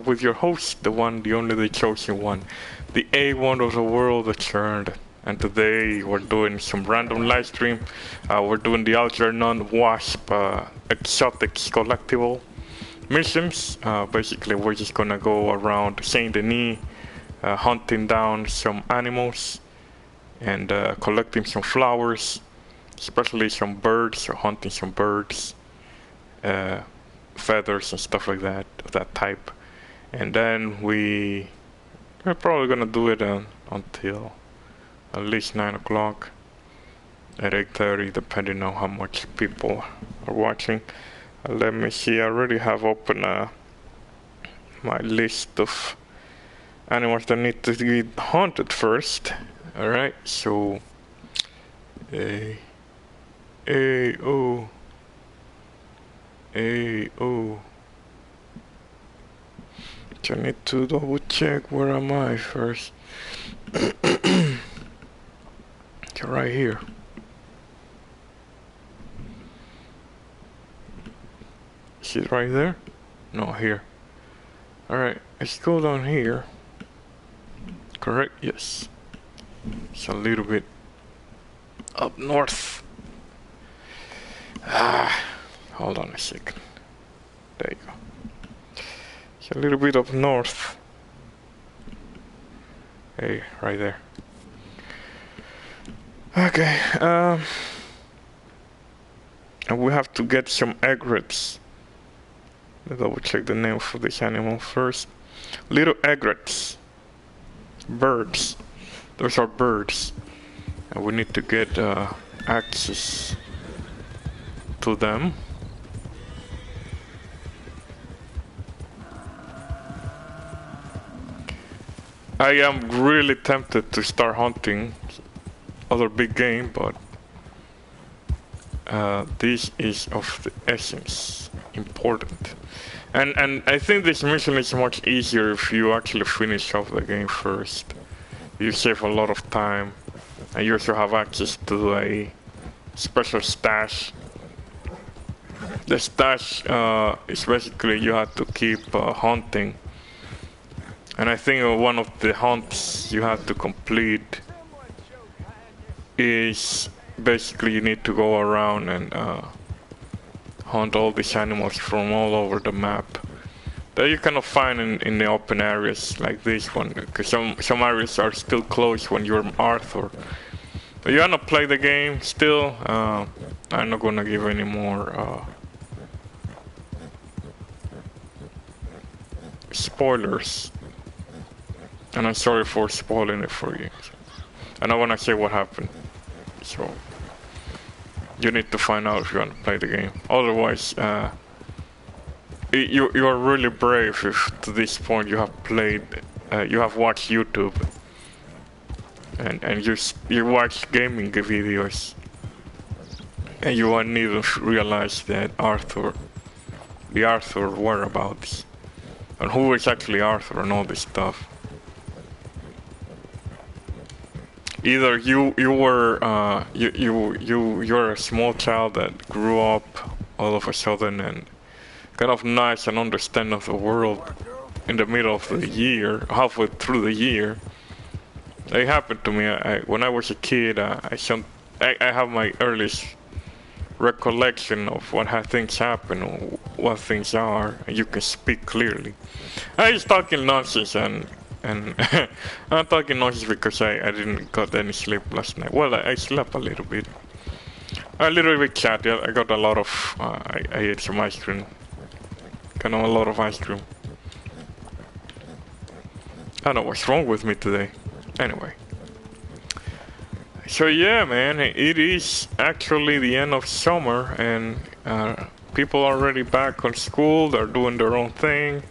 with your host, the one, the only, the chosen one, the A1 of the world, the Crurned. And today we're doing some random live stream. We're doing the Algernon Wasp exotic collectible missions. Basically, we're just gonna go around Saint Denis, hunting down some animals and collecting some flowers, especially some birds, or hunting some birds, feathers and stuff like that, of that type. And then we're probably gonna do it until at least 9 o'clock, at 8:30, depending on how much people are watching. Let me see, I already have open my list of animals that need to be hunted first. Alright, so A O I need to double check where am I first. Right here. Is it right there? No, here. Alright, let's go down here. Correct? Yes. It's a little bit up north. Hold on a second. There you go. It's a little bit up north. Hey, right there. Okay, and we have to get some egrets. Let's double check the name for this animal first. Little egrets. Birds. Those are birds. And we need to get access to them. I am really tempted to start hunting other big game, but this is of the essence important. And I think this mission is much easier if you actually finish off the game first. You save a lot of time, and you also have access to a special stash. The stash is basically you have to keep hunting, and I think one of the hunts you have to complete is basically you need to go around and hunt all these animals from all over the map that you cannot find in the open areas like this one, because some areas are still closed when you're Arthur. But you wanna play the game still. I'm not gonna give any more spoilers, and I'm sorry for spoiling it for you. And I wanna say what happened. So you need to find out if you want to play the game. Otherwise, you are really brave if to this point you have played, you have watched YouTube, and you watch gaming videos, and you won't even realize that the Arthur whereabouts, and who is actually Arthur and all this stuff. Either you're a small child that grew up all of a sudden and kind of nice and understand of the world in the middle of the year, halfway through the year. It happened to me. When I was a kid, I have my earliest recollection of what things happen or what things are, and you can speak clearly. I was talking nonsense and I'm talking nonsense because I didn't got any sleep last night. Well, I slept a little bit chatty. I got a lot of I ate some ice cream, kind of a lot of ice cream. I don't know what's wrong with me today. Anyway, so yeah, man, it is actually the end of summer, and people are already back on school. They're doing their own thing.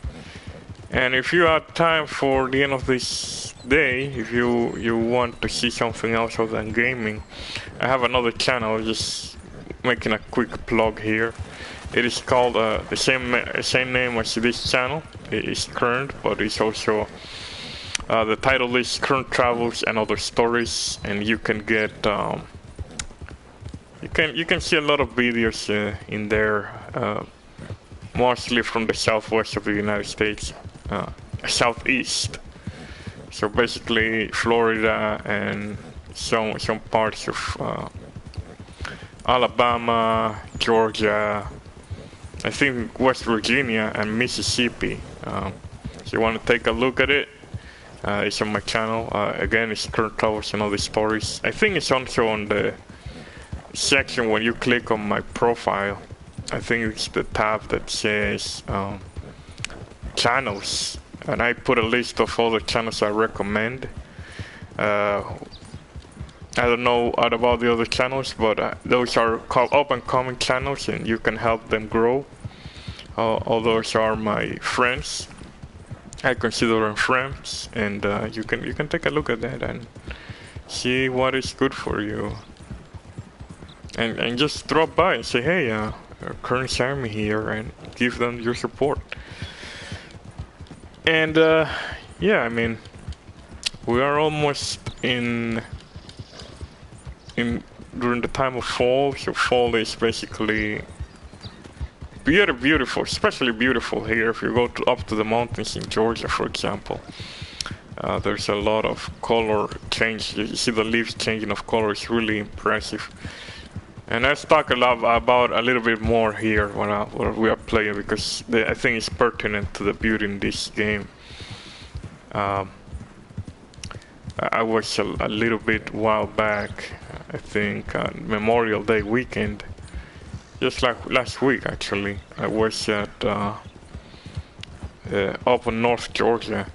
And if you have time for the end of this day, if you want to see something else other than gaming, I have another channel, just making a quick plug here. It is called the same name as this channel. It is Crurned, but it's also the title is Crurned Travels and Other Stories, and you can get you can see a lot of videos in there, mostly from the southwest of the United States. southeast. So basically Florida and some parts of Alabama, Georgia, I think West Virginia and Mississippi. If you want to take a look at it, it's on my channel. Again, it's Collectibles and all the stories. I think it's also on the section when you click on my profile. I think it's the tab that says channels, and I put a list of all the channels I recommend. I don't know about the other channels, but those are called up and coming channels, and you can help them grow. All those are my friends. I consider them friends, and you can take a look at that and see what is good for you. And just drop by and say, hey, Crurned Army here, and give them your support. And yeah, I mean, we are almost during the time of fall. So fall is basically beautiful, especially beautiful here. If you go up to the mountains in Georgia, for example, there's a lot of color change. You see the leaves changing of color. It's really impressive. And let's talk a little bit more here when we are playing, because I think it's pertinent to the beauty in this game. I was a little bit while back, I think Memorial Day weekend, just like last week actually. I was at up in North Georgia,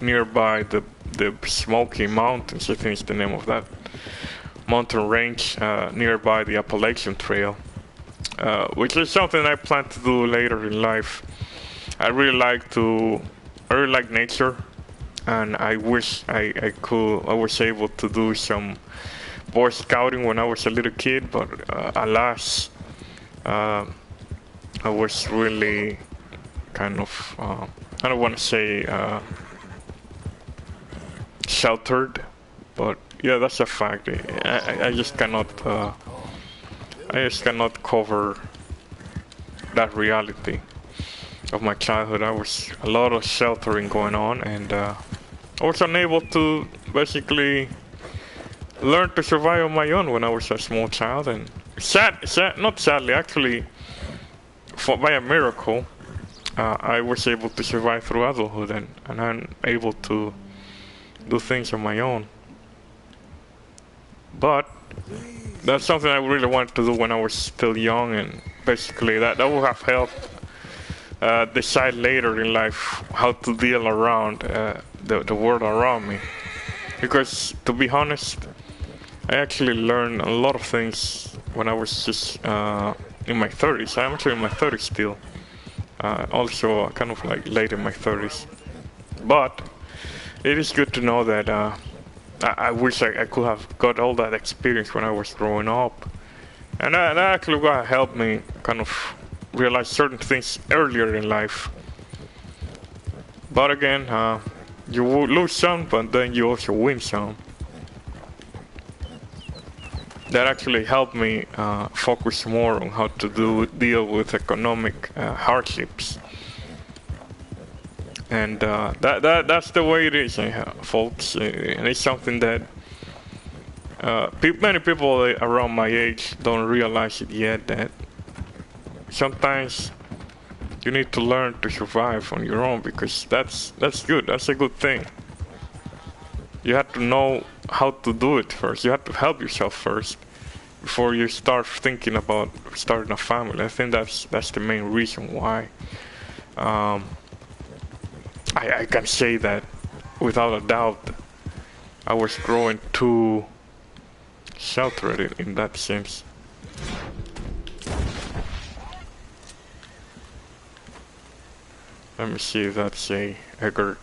nearby the Smoky Mountains. I think it's the name of that mountain range, nearby the Appalachian Trail, which is something I plan to do later in life. I really like nature, and I wish I was able to do some Boy Scouting when I was a little kid, but alas, I was really kind of I don't want to say sheltered, but yeah, that's a fact. I just cannot cover that reality of my childhood. I was a lot of sheltering going on, and I was unable to basically learn to survive on my own when I was a small child. And not sadly, actually, by a miracle, I was able to survive through adulthood, and I'm able to do things on my own. But that's something I really wanted to do when I was still young, and basically that would have helped decide later in life how to deal around the world around me. Because to be honest, I actually learned a lot of things when I was just in my 30s. I'm actually in my 30s still. Also kind of like late in my 30s. But it is good to know that I wish I could have got all that experience when I was growing up. And that actually helped me kind of realize certain things earlier in life. But again, you will lose some, but then you also win some. That actually helped me focus more on how to deal with economic hardships. And that's the way it is, folks. And it's something that many people around my age don't realize it yet, that sometimes you need to learn to survive on your own, because that's good. That's a good thing. You have to know how to do it first. You have to help yourself first before you start thinking about starting a family. I think that's the main reason why. I can say that without a doubt, I was growing too sheltered in that sense. Let me see if that's a Eggert.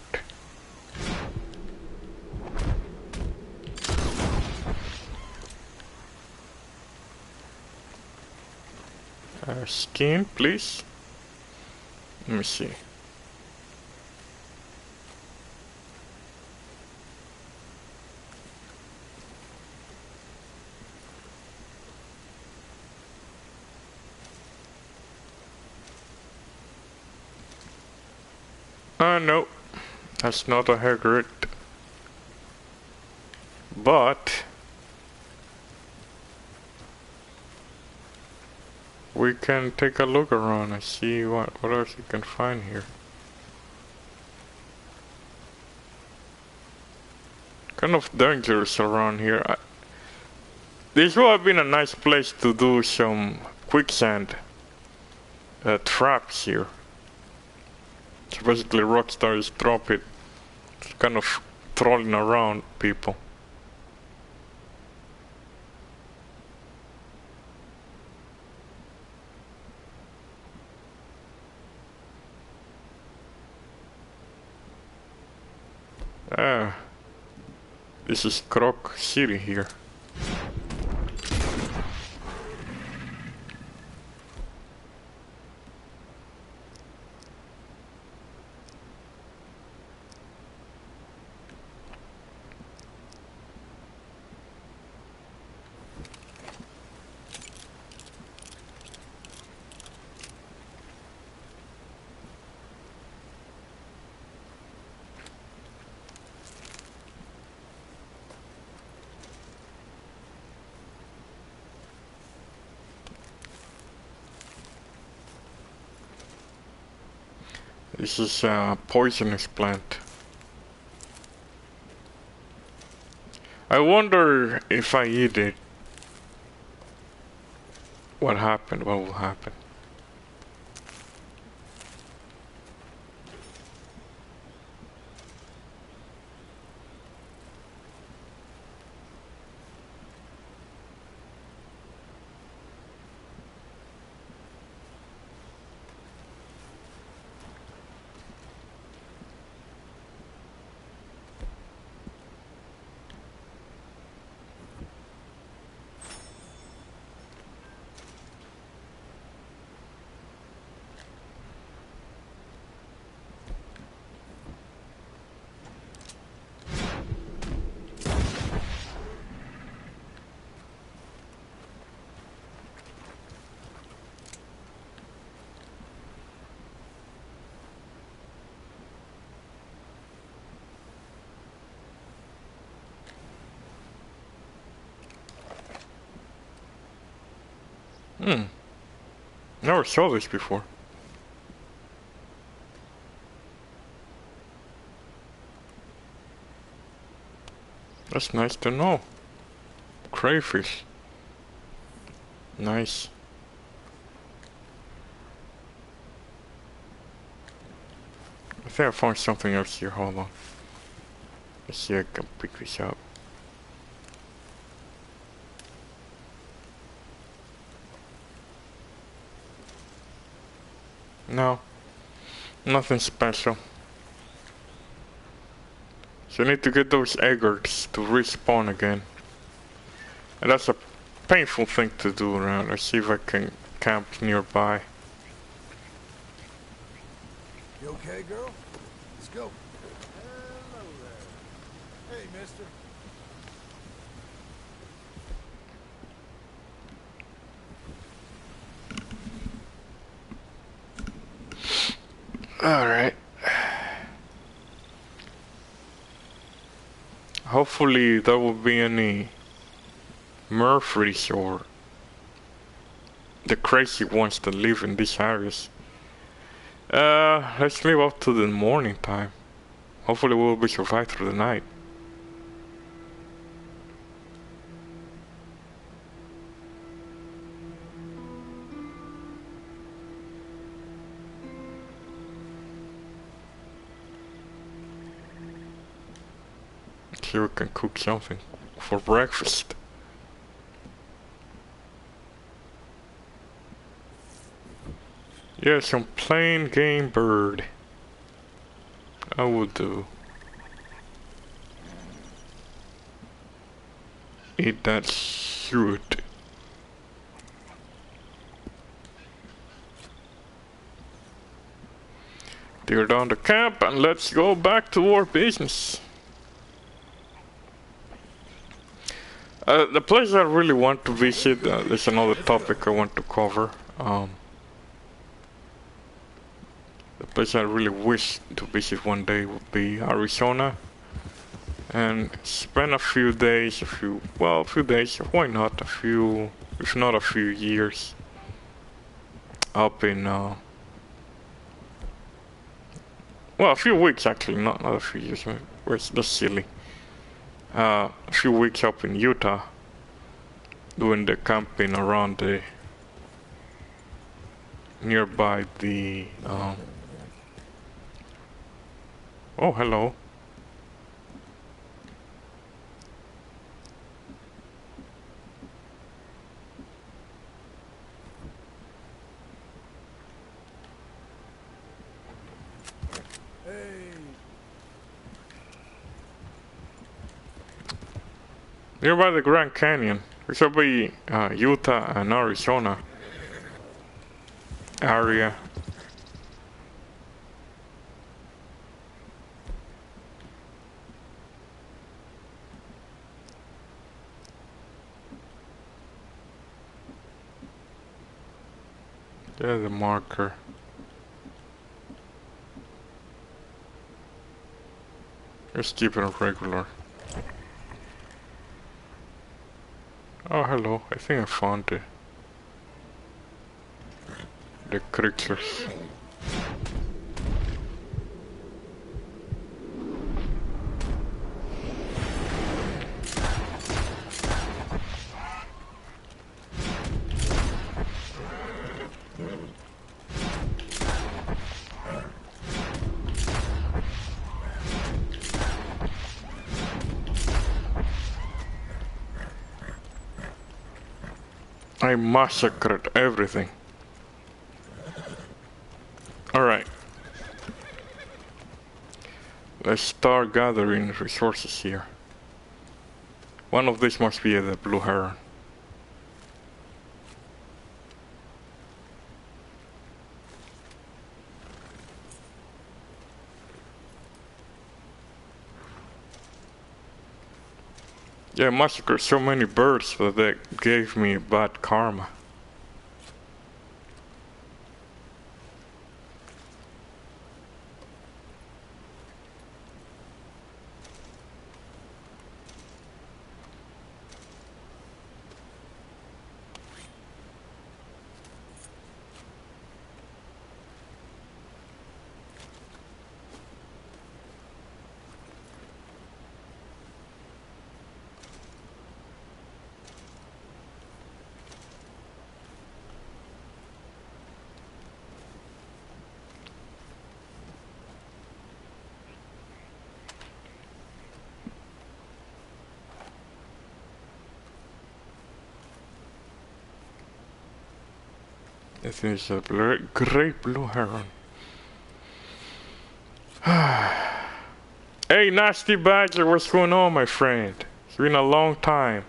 Skin, please. Let me see. No, that's not a Hagrid. But we can take a look around and see what else you can find here. Kind of dangerous around here. This would have been a nice place to do some quicksand traps here. So basically Rockstars drop it, kind of trolling around people. This is Croc City here. This is a poisonous plant. I wonder if I eat it, what will happen? Never saw this before. That's nice to know. Crayfish. Nice. I think I found something else here, hold on. Let's see if I can pick this up. No, nothing special. So I need to get those eggers to respawn again. And that's a painful thing to do around. Let's see if I can camp nearby. You okay, girl? Let's go. Hello there. Hey, mister. Alright. Hopefully there will be any Murphys or the crazy ones that live in these areas. Let's leave up to the morning time. Hopefully we'll be survived through the night. See if we can cook something for breakfast. Yeah, some plain game bird. I would do. Eat that shoot. Tear down the camp and let's go back to our business. The place I really want to visit, there's another topic I want to cover. The place I really wish to visit one day would be Arizona, and spend a few days, a few days, why not, if not a few years, up in, well, a few weeks actually, not a few years, that's silly. A few weeks up in Utah, doing the camping around the, nearby the, oh, hello. Nearby the Grand Canyon. This will be Utah and Arizona area. There's the marker. Let's keep it regular. Oh, hello. I think I found the creatures. I massacred everything. Alright. Let's start gathering resources here. One of these must be the blue heron. Yeah, I massacred so many birds that they gave me bad karma. This is a great blue heron. Hey, Nasty Badger, what's going on, my friend? It's been a long time.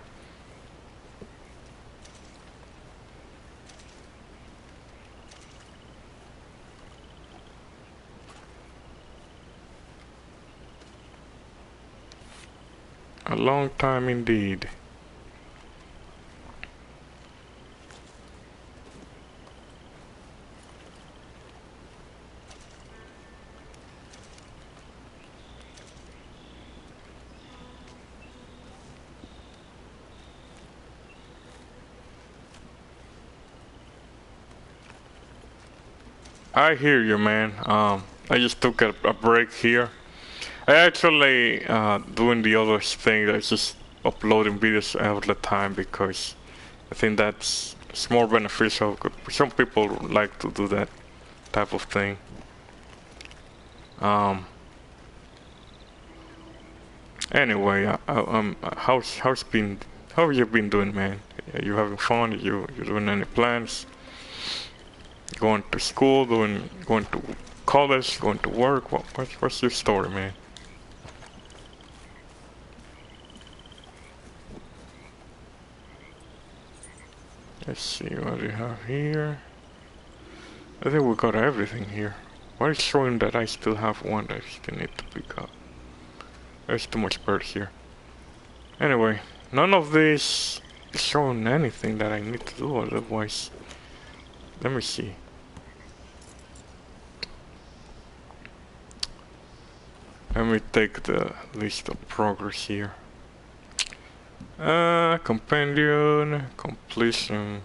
A long time indeed. I hear you, man. I just took a break here. I actually doing the other thing that's just uploading videos all the time because I think that's it's more beneficial. Some people like to do that type of thing. Anyway, how have you been doing, man? You having fun? You doing any plans? Going to school? Going to college? Going to work? What's your story, man? Let's see what we have here. I think we got everything here. Why is it showing that I still have one that I still need to pick up? There's too much bird here. Anyway, none of this is showing anything that I need to do, otherwise. Let me see. Let me take the list of progress here. Companion, completion.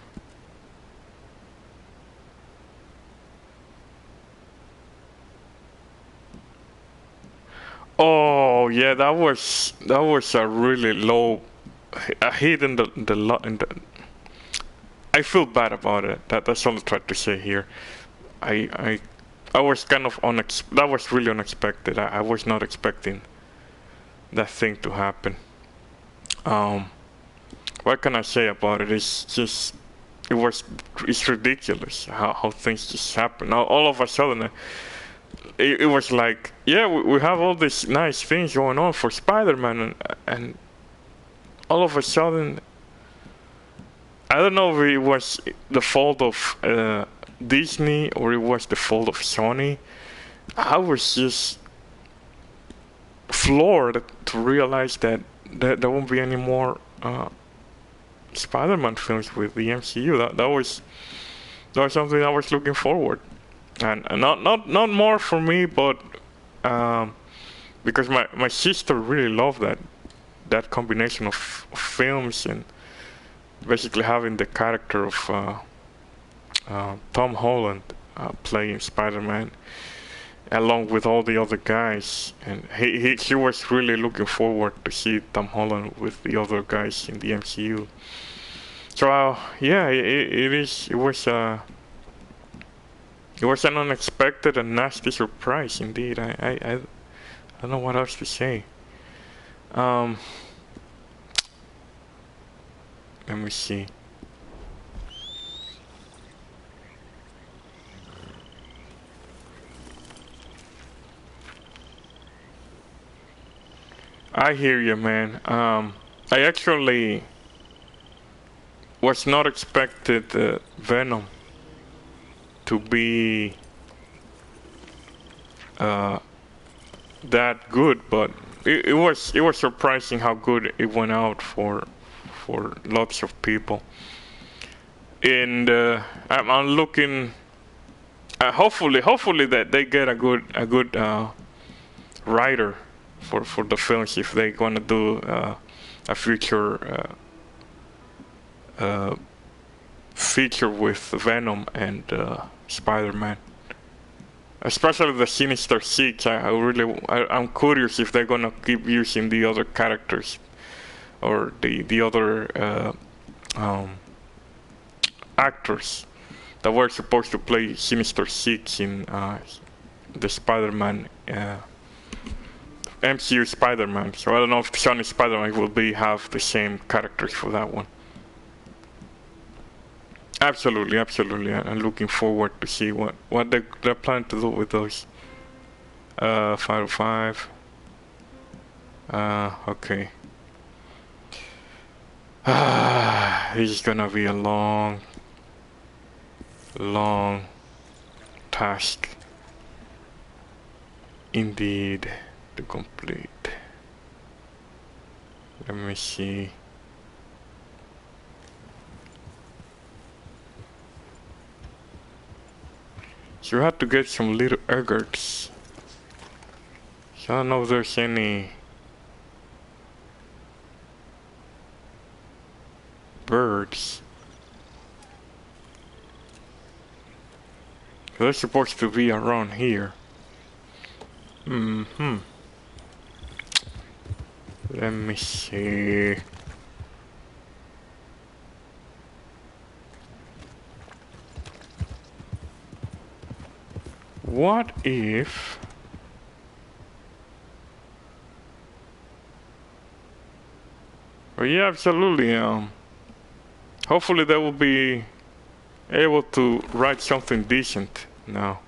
Oh yeah, that was a really low. A hit in the. I feel bad about it. That's all I tried to say here. I I was kind of that was really unexpected. I was not expecting that thing to happen. What can I say about it? It's just it's ridiculous how things just happen. Now all of a sudden it was like, yeah, we have all these nice things going on for Spider-Man, and all of a sudden, I don't know if it was the fault of Disney or it was the fault of Sony. I was just floored to realize that there won't be any more Spider-Man films with the MCU. That was something I was looking forward, and not more for me, but because my sister really loved that combination of films, and basically having the character of Tom Holland playing Spider-Man along with all the other guys, and he was really looking forward to see Tom Holland with the other guys in the MCU. So yeah, it was an unexpected and nasty surprise indeed. I don't know what else to say. Let me see. I hear you, man. I actually was not expected Venom to be that good, but it was surprising how good it went out for lots of people. And I'm looking. Hopefully that they get a good writer for the films if they're gonna do a future feature with Venom and Spider-Man. Especially the Sinister Six. I'm curious if they're gonna keep using the other characters or the other actors that were supposed to play Sinister Six in the Spider-Man MCU Spider-Man. So I don't know if Sony Spider-Man will have the same characters for that one. Absolutely. I'm looking forward to see what they're planning to do with those. 505. Okay. This is gonna be a long task indeed to complete. Let me see. So you have to get some little eggers. So I don't know if there's any birds. They're supposed to be around here. Let me see. What if yeah, absolutely. Hopefully they will be able to write something decent now.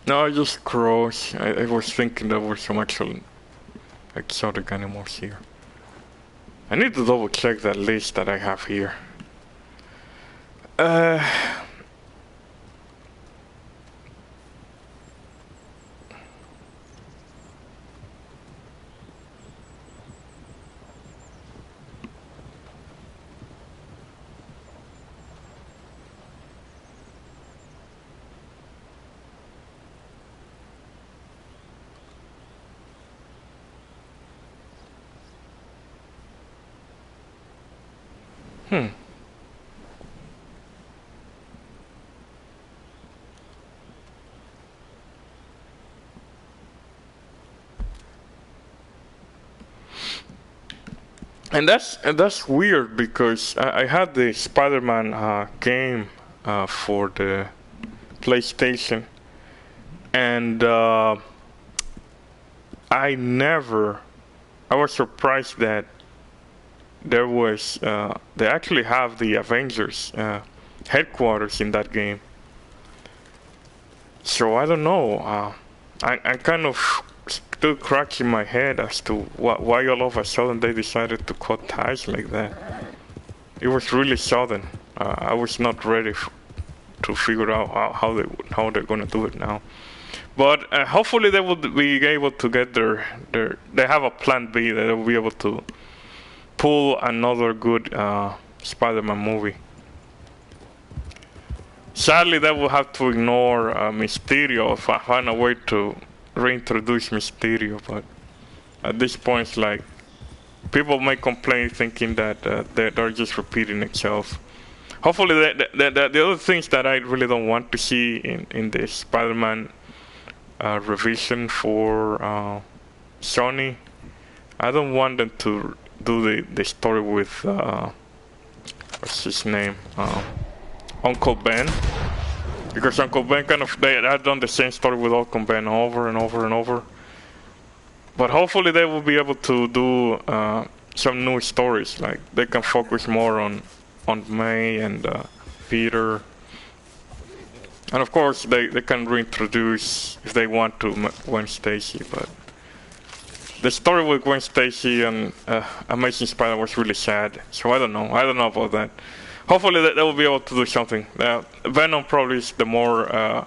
No, just crows. I was thinking there were some actual exotic animals here. I need to double check that list that I have here. And that's weird because I had the Spider-Man game for the PlayStation, and I was surprised that there was they actually have the Avengers headquarters in that game. So I don't know. I'm kind of still cracking my head as to why all of a sudden they decided to cut ties like that. It was really sudden. I was not ready to figure out how they're gonna do it now. But hopefully they will be able to get they have a plan B that they'll be able to pull another good Spider-Man movie. Sadly, they will have to ignore Mysterio, find a way to reintroduce Mysterio, but at this point, it's like, people may complain thinking that they're just repeating itself. Hopefully, the other things that I really don't want to see in the Spider-Man revision for Sony, I don't want them to do the story with what's his name, Uncle Ben, because Uncle Ben they had done the same story with Uncle Ben over and over and over. But hopefully they will be able to do some new stories, like they can focus more on May and Peter, and of course they can reintroduce, if they want to, Gwen Stacy. But the story with Gwen Stacy and Amazing Spider was really sad, so I don't know about that. Hopefully they will be able to do something. Venom probably is the more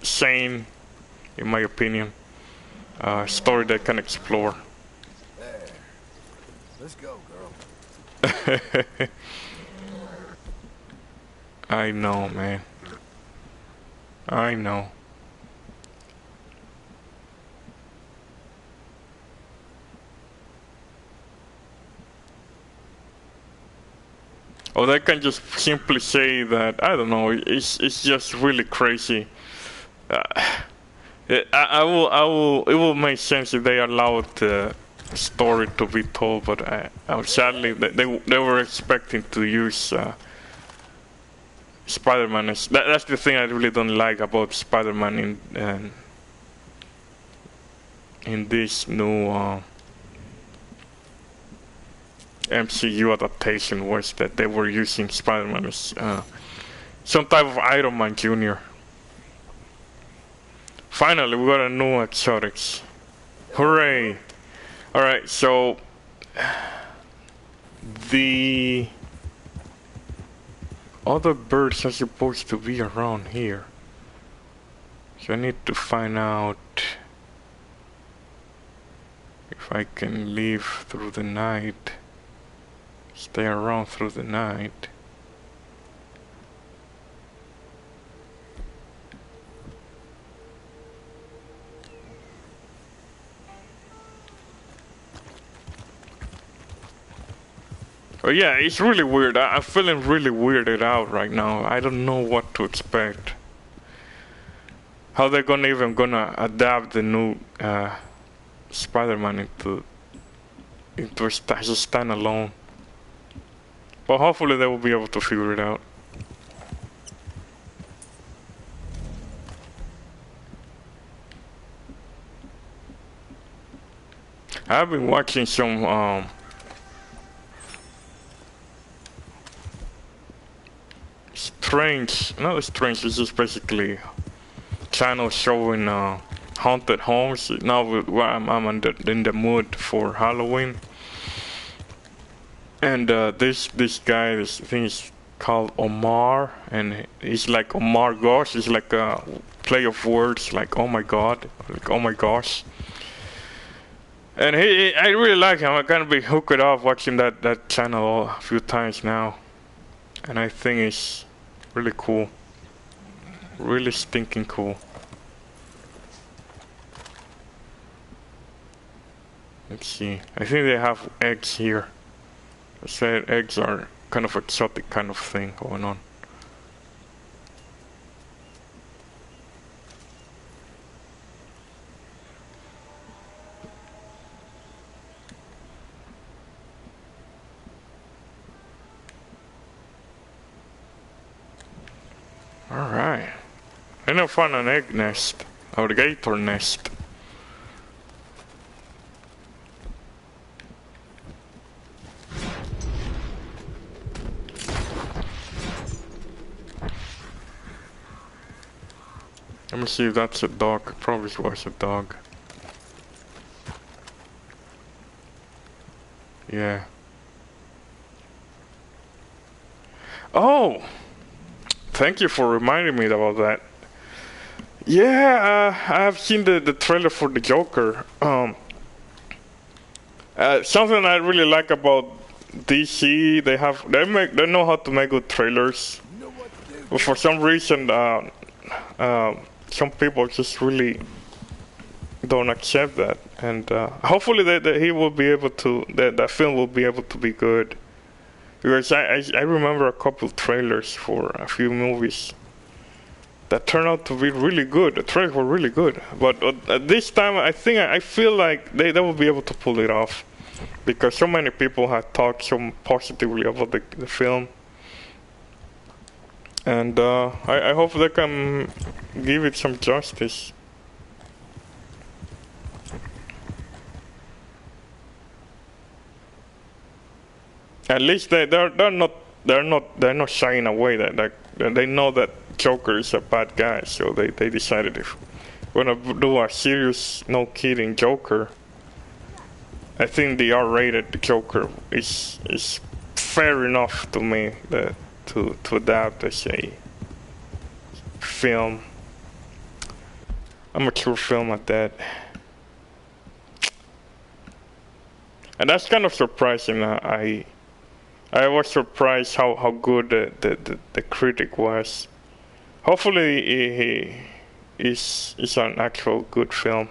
sane, in my opinion, story they can explore. There. Let's go, girl. I know, man. I know. Or they can just simply say that, I don't know, it's just really crazy. It will make sense if they allowed the story to be told, but sadly they were expecting to use Spider-Man. That's the thing I really don't like about Spider-Man in this new MCU adaptation, was that they were using Spider-Man as some type of Iron Man Jr. Finally, we got a new exotics. Hooray! Alright, so the other birds are supposed to be around here. So I need to find out if I can live through the night. Stay around through the night. Oh yeah, it's really weird. I'm feeling really weirded out right now. I don't know what to expect. How they're gonna adapt the new Spider-Man into as a standalone. But hopefully they will be able to figure it out. I've been watching some strange, not strange, it's just basically channel showing haunted homes. Now I'm in the mood for Halloween. And this guy, this thing is called Omar, and he's like Omar Gosh. It's like a play of words, like oh my god, like oh my gosh. And I really like him. I'm gonna be hooked up watching that channel a few times now, and I think it's really cool, really stinking cool. Let's see. I think they have eggs here. I said eggs are kind of exotic kind of thing going on. Alright. I never found an egg nest. Or a gator nest. Let me see if that's a dog. Probably was a dog. Yeah. Oh! Thank you for reminding me about that. Yeah, I've seen the trailer for the Joker. Something I really like about DC, they know how to make good trailers. But for some reason, some people just really don't accept that. And hopefully that he will be able to, that film will be able to be good. Because I remember a couple trailers for a few movies that turned out to be really good. The trailers were really good. But this time, I feel like they will be able to pull it off. Because so many people have talked so positively about the film. And I hope they can give it some justice. At least they're not shying away. That they know that Joker is a bad guy, so they decided if we're gonna do a serious, no kidding Joker. I think the R-rated Joker is fair enough to me to adapt as a film, a mature film at that. And that's kind of surprising. I was surprised how good the critic was. Hopefully he is an actual good film.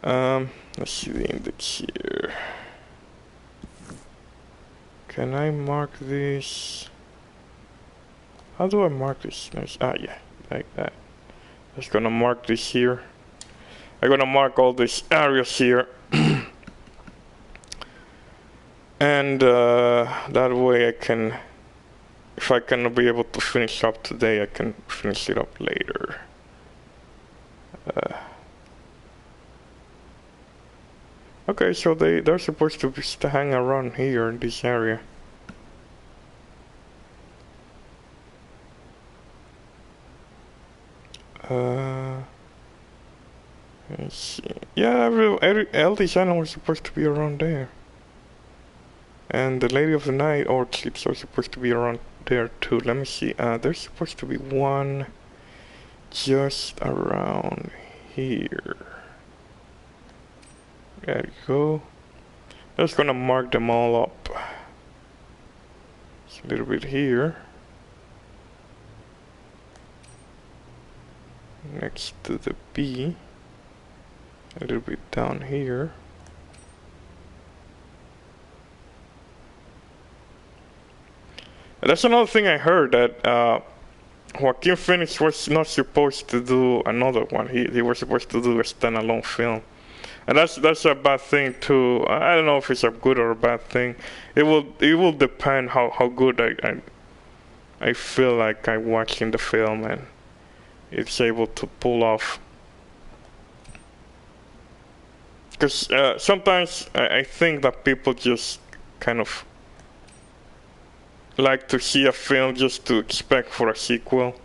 Let's see the index here. Can I mark this? How do I mark this? Ah, yeah, like that. Just gonna mark this here. I'm gonna mark all these areas here. And that way I can, if I cannot be able to finish up today, I can finish it up later. Okay, so they're supposed to hang around here in this area. Let's see. Yeah, all these animals are supposed to be around there. And the Lady of the Night orchids are supposed to be around there too. Let me see. There's supposed to be one just around here. There you go. Just gonna mark them all up. Just a little bit here. Next to the B. A little bit down here. That's another thing I heard, that Joaquin Phoenix was not supposed to do another one. He was supposed to do a standalone film. And that's a bad thing too. I don't know if it's a good or a bad thing. It will depend how good I feel like I'm watching the film and it's able to pull off. Because sometimes I think that people just kind of like to see a film just to expect for a sequel.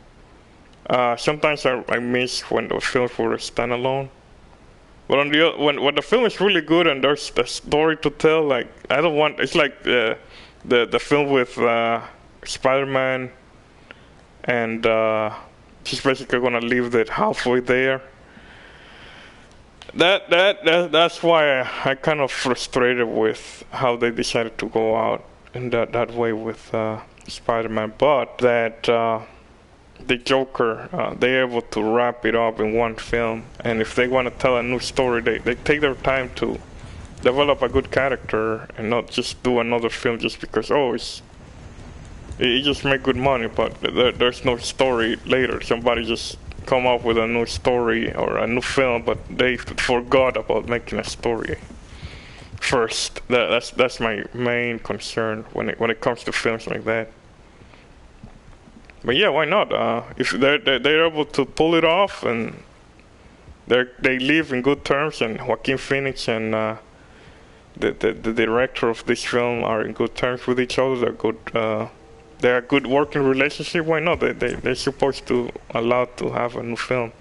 Sometimes I miss when the films were standalone. But on the when the film is really good and there's a story to tell, like I don't want. It's like the film with Spider-Man, and he's basically gonna leave it halfway there. That's why I kind of frustrated with how they decided to go out in that way with Spider-Man, but that. The Joker, they're able to wrap it up in one film, and if they want to tell a new story, they take their time to develop a good character and not just do another film just because, oh, it just make good money, but there's no story later. Somebody just come up with a new story or a new film, but they forgot about making a story first. That's my main concern when it comes to films like that. But yeah, why not? If they're able to pull it off and they live in good terms, and Joaquin Phoenix and the director of this film are in good terms with each other. They're a good working relationship. Why not? They're supposed to allow to have a new film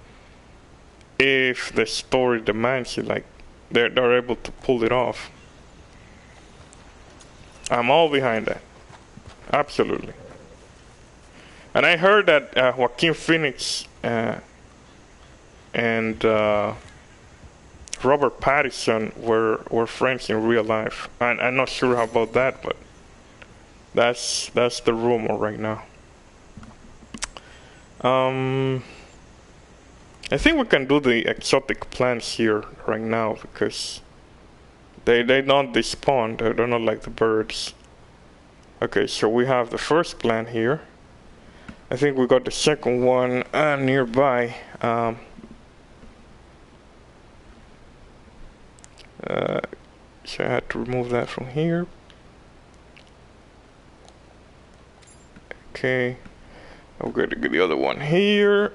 if the story demands it. Like they're able to pull it off. I'm all behind that. Absolutely. And I heard that Joaquin Phoenix and Robert Pattinson were friends in real life. I'm not sure about that, but that's the rumor right now. I think we can do the exotic plants here right now because they don't despawn. They're not like the birds. Okay, so we have the first plant here. I think we got the second one nearby. So I had to remove that from here. Okay, I'm going to get the other one here,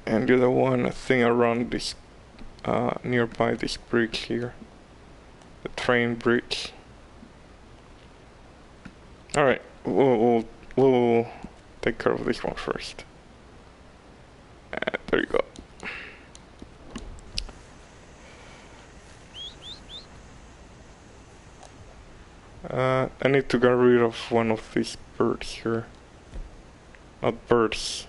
and the other one, I think, around this nearby this bridge here, the train bridge. All right, we'll take care of this one first. There you go. I need to get rid of one of these birds here. Not birds.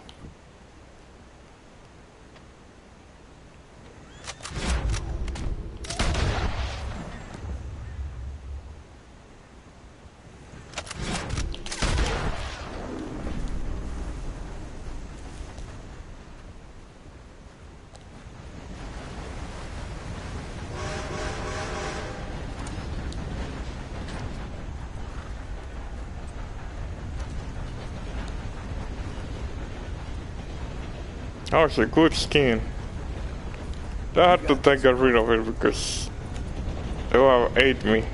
Oh, it's a good skin. I had to get rid of it because they will ate me.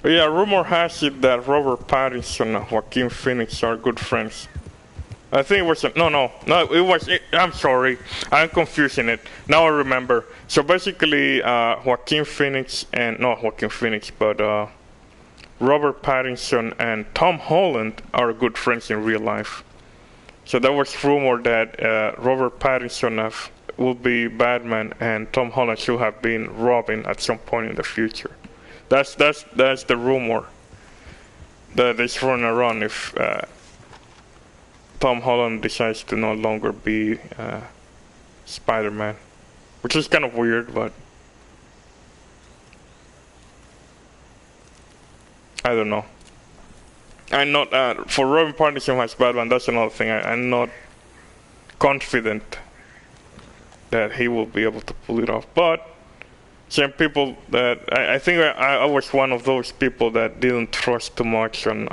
But yeah, rumor has it that Robert Pattinson and Joaquin Phoenix are good friends. I think it was I'm sorry, I'm confusing it. Now I remember. So basically, Joaquin Phoenix and not Joaquin Phoenix, but Robert Pattinson and Tom Holland are good friends in real life. So there was rumor that Robert Pattinson will be Batman and Tom Holland should have been Robin at some point in the future. That's the rumor that is running around if Tom Holland decides to no longer be Spider-Man, which is kind of weird, but I don't know. I'm not for Robin Pattinson as Batman. That's another thing. I'm not confident that he will be able to pull it off, but some people that I think I was one of those people that didn't trust too much on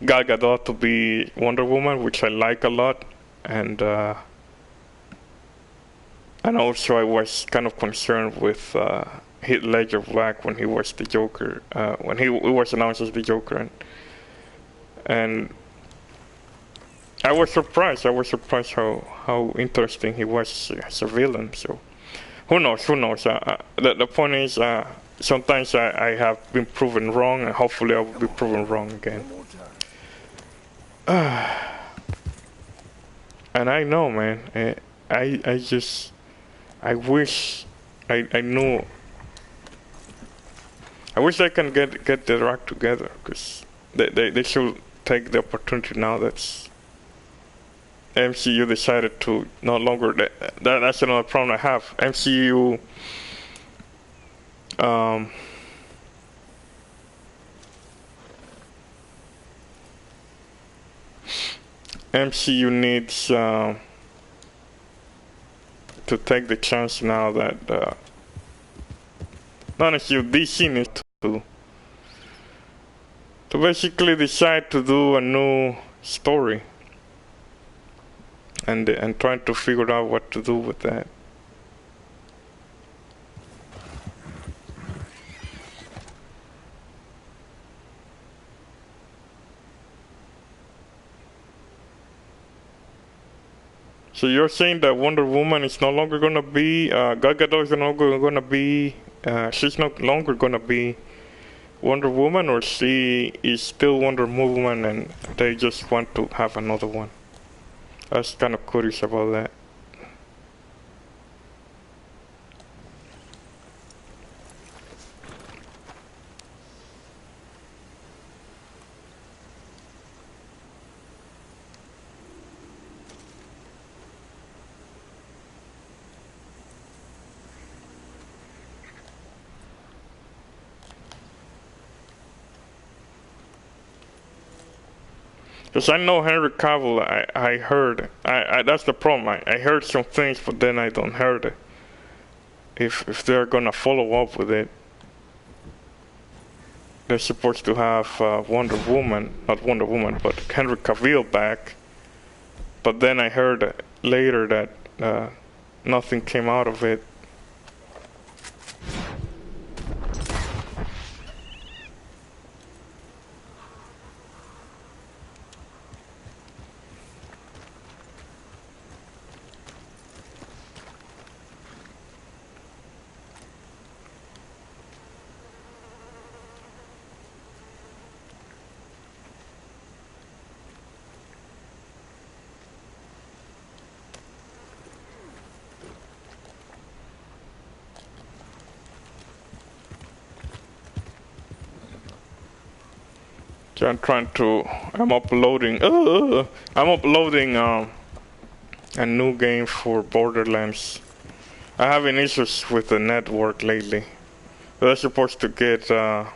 Gal Gadot to be Wonder Woman, which I like a lot, and also I was kind of concerned with Heath Ledger Black when he was the Joker, when he was announced as the Joker, and I was surprised. I was surprised how interesting he was as a villain. So who knows? Who knows? The point is, sometimes I have been proven wrong, and hopefully I will be proven wrong again. And I know, man. I wish I knew. I wish they can get their act together, because they should take the opportunity now that's MCU decided to no longer. That's another problem I have. MCU MCU needs to take the chance now that not MCU, DC needs to basically decide to do a new story and trying to figure out what to do with that. So you're saying that Wonder Woman is no longer gonna be Gal Gadot is no longer gonna be she's no longer gonna be Wonder Woman, or she is still Wonder Woman and they just want to have another one? I was kind of curious about that. Because I know Henry Cavill, I heard, that's the problem, I heard some things, but then I don't heard it. If they're gonna follow up with it, they're supposed to have Wonder Woman, not Wonder Woman, but Henry Cavill back. But then I heard later that nothing came out of it. So I'm uploading a new game for Borderlands. I'm having issues with the network lately. They're supposed to get some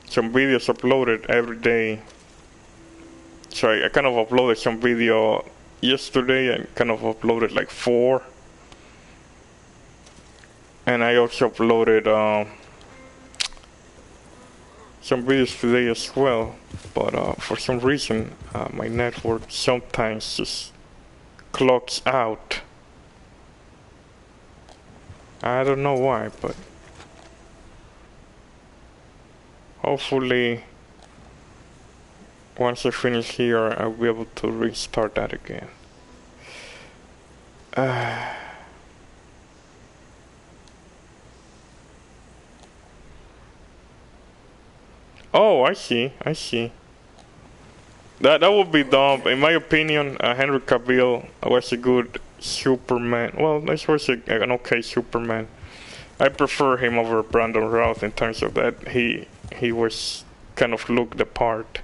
videos uploaded every day. So I kind of uploaded some video yesterday and kind of uploaded like 4. And I also uploaded some videos today as well, but for some reason my network sometimes just clocks out. I don't know why, but hopefully once I finish here I'll be able to restart that again. Oh, I see. That would be dumb. In my opinion, Henry Cavill was a good Superman. Well, this was an okay Superman. I prefer him over Brandon Routh in terms of that. He was kind of looked the part.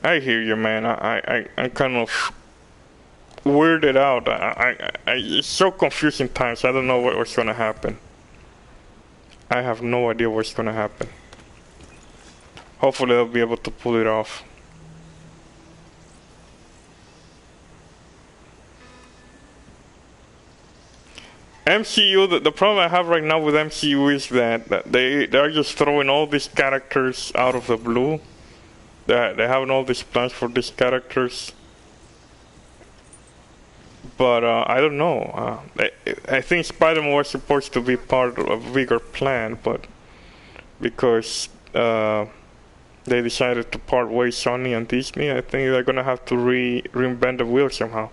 I hear you, man. I'm kind of weirded out. It's so confusing times. I don't know what's gonna happen. I have no idea what's gonna happen. Hopefully they'll be able to pull it off. MCU, the problem I have right now with MCU is that they're just throwing all these characters out of the blue. They're having all these plans for these characters. But I don't know. I think Spider-Man was supposed to be part of a bigger plan, but because they decided to part ways, Sony and Disney, I think they're gonna have to reinvent the wheel somehow.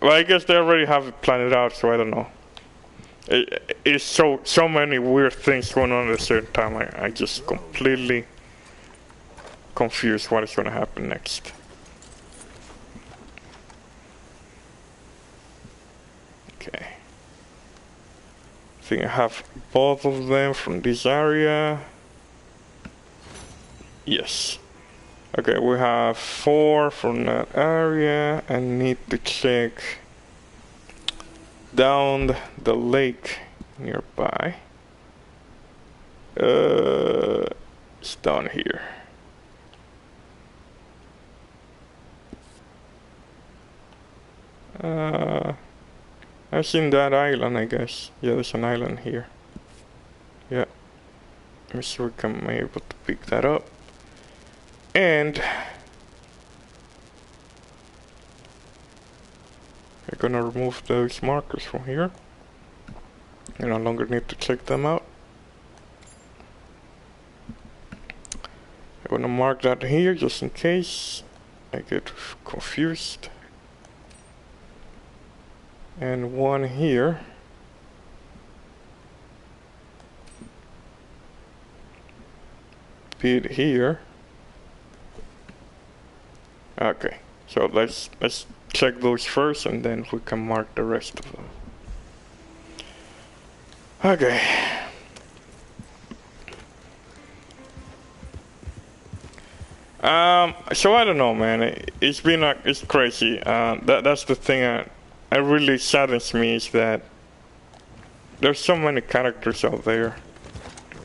Well, I guess they already have it planned out, so I don't know. It's so many weird things going on at the same time. I just completely confused what is gonna happen next. Okay. I think I have both of them from this area. Yes. Okay, we have 4 from that area. I need to check down the lake nearby. It's down here. I've seen that island, I guess. Yeah, there's an island here. Yeah. Let me see if we can be able to pick that up. And I'm gonna remove those markers from here. I no longer need to check them out. I'm gonna mark that here just in case I get confused. And one here. Bit here. Okay, so let's check those first, and then we can mark the rest of them. Okay. So I don't know, man. It's been it's crazy. That's the thing that really saddens me, is that there's so many characters out there,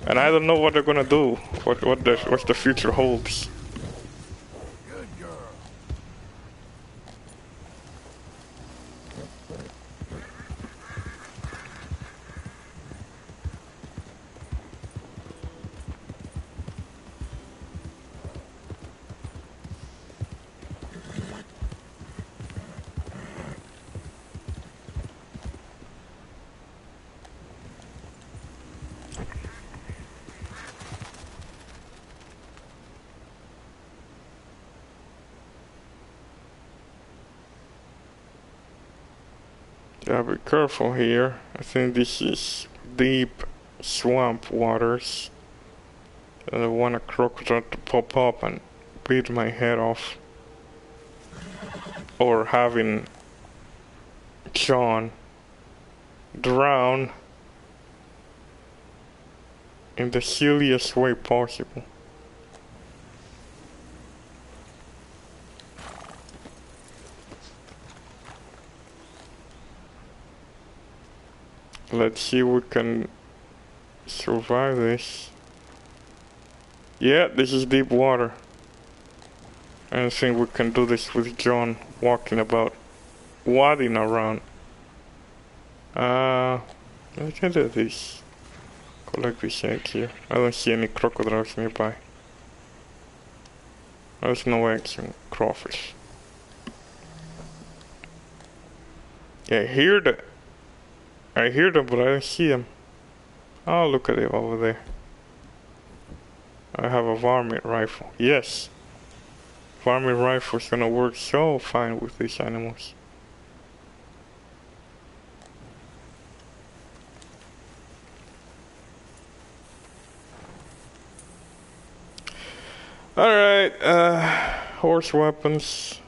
and I don't know what they're gonna do. What the future holds. Yeah, be careful here. I think this is deep swamp waters. I don't want a crocodile to pop up and beat my head off. Or having John drown in the silliest way possible. Let's see if we can survive this. Yeah, this is deep water. I don't think we can do this with John walking about, wadding around. Let's get at this. Collect this egg here. I don't see any crocodiles nearby. There's no eggs and crawfish. Yeah, I hear them, but I don't see them. Oh, look at it over there. I have a varmint rifle. Yes. Varmint rifle is gonna work so fine with these animals. Alright, horse weapons.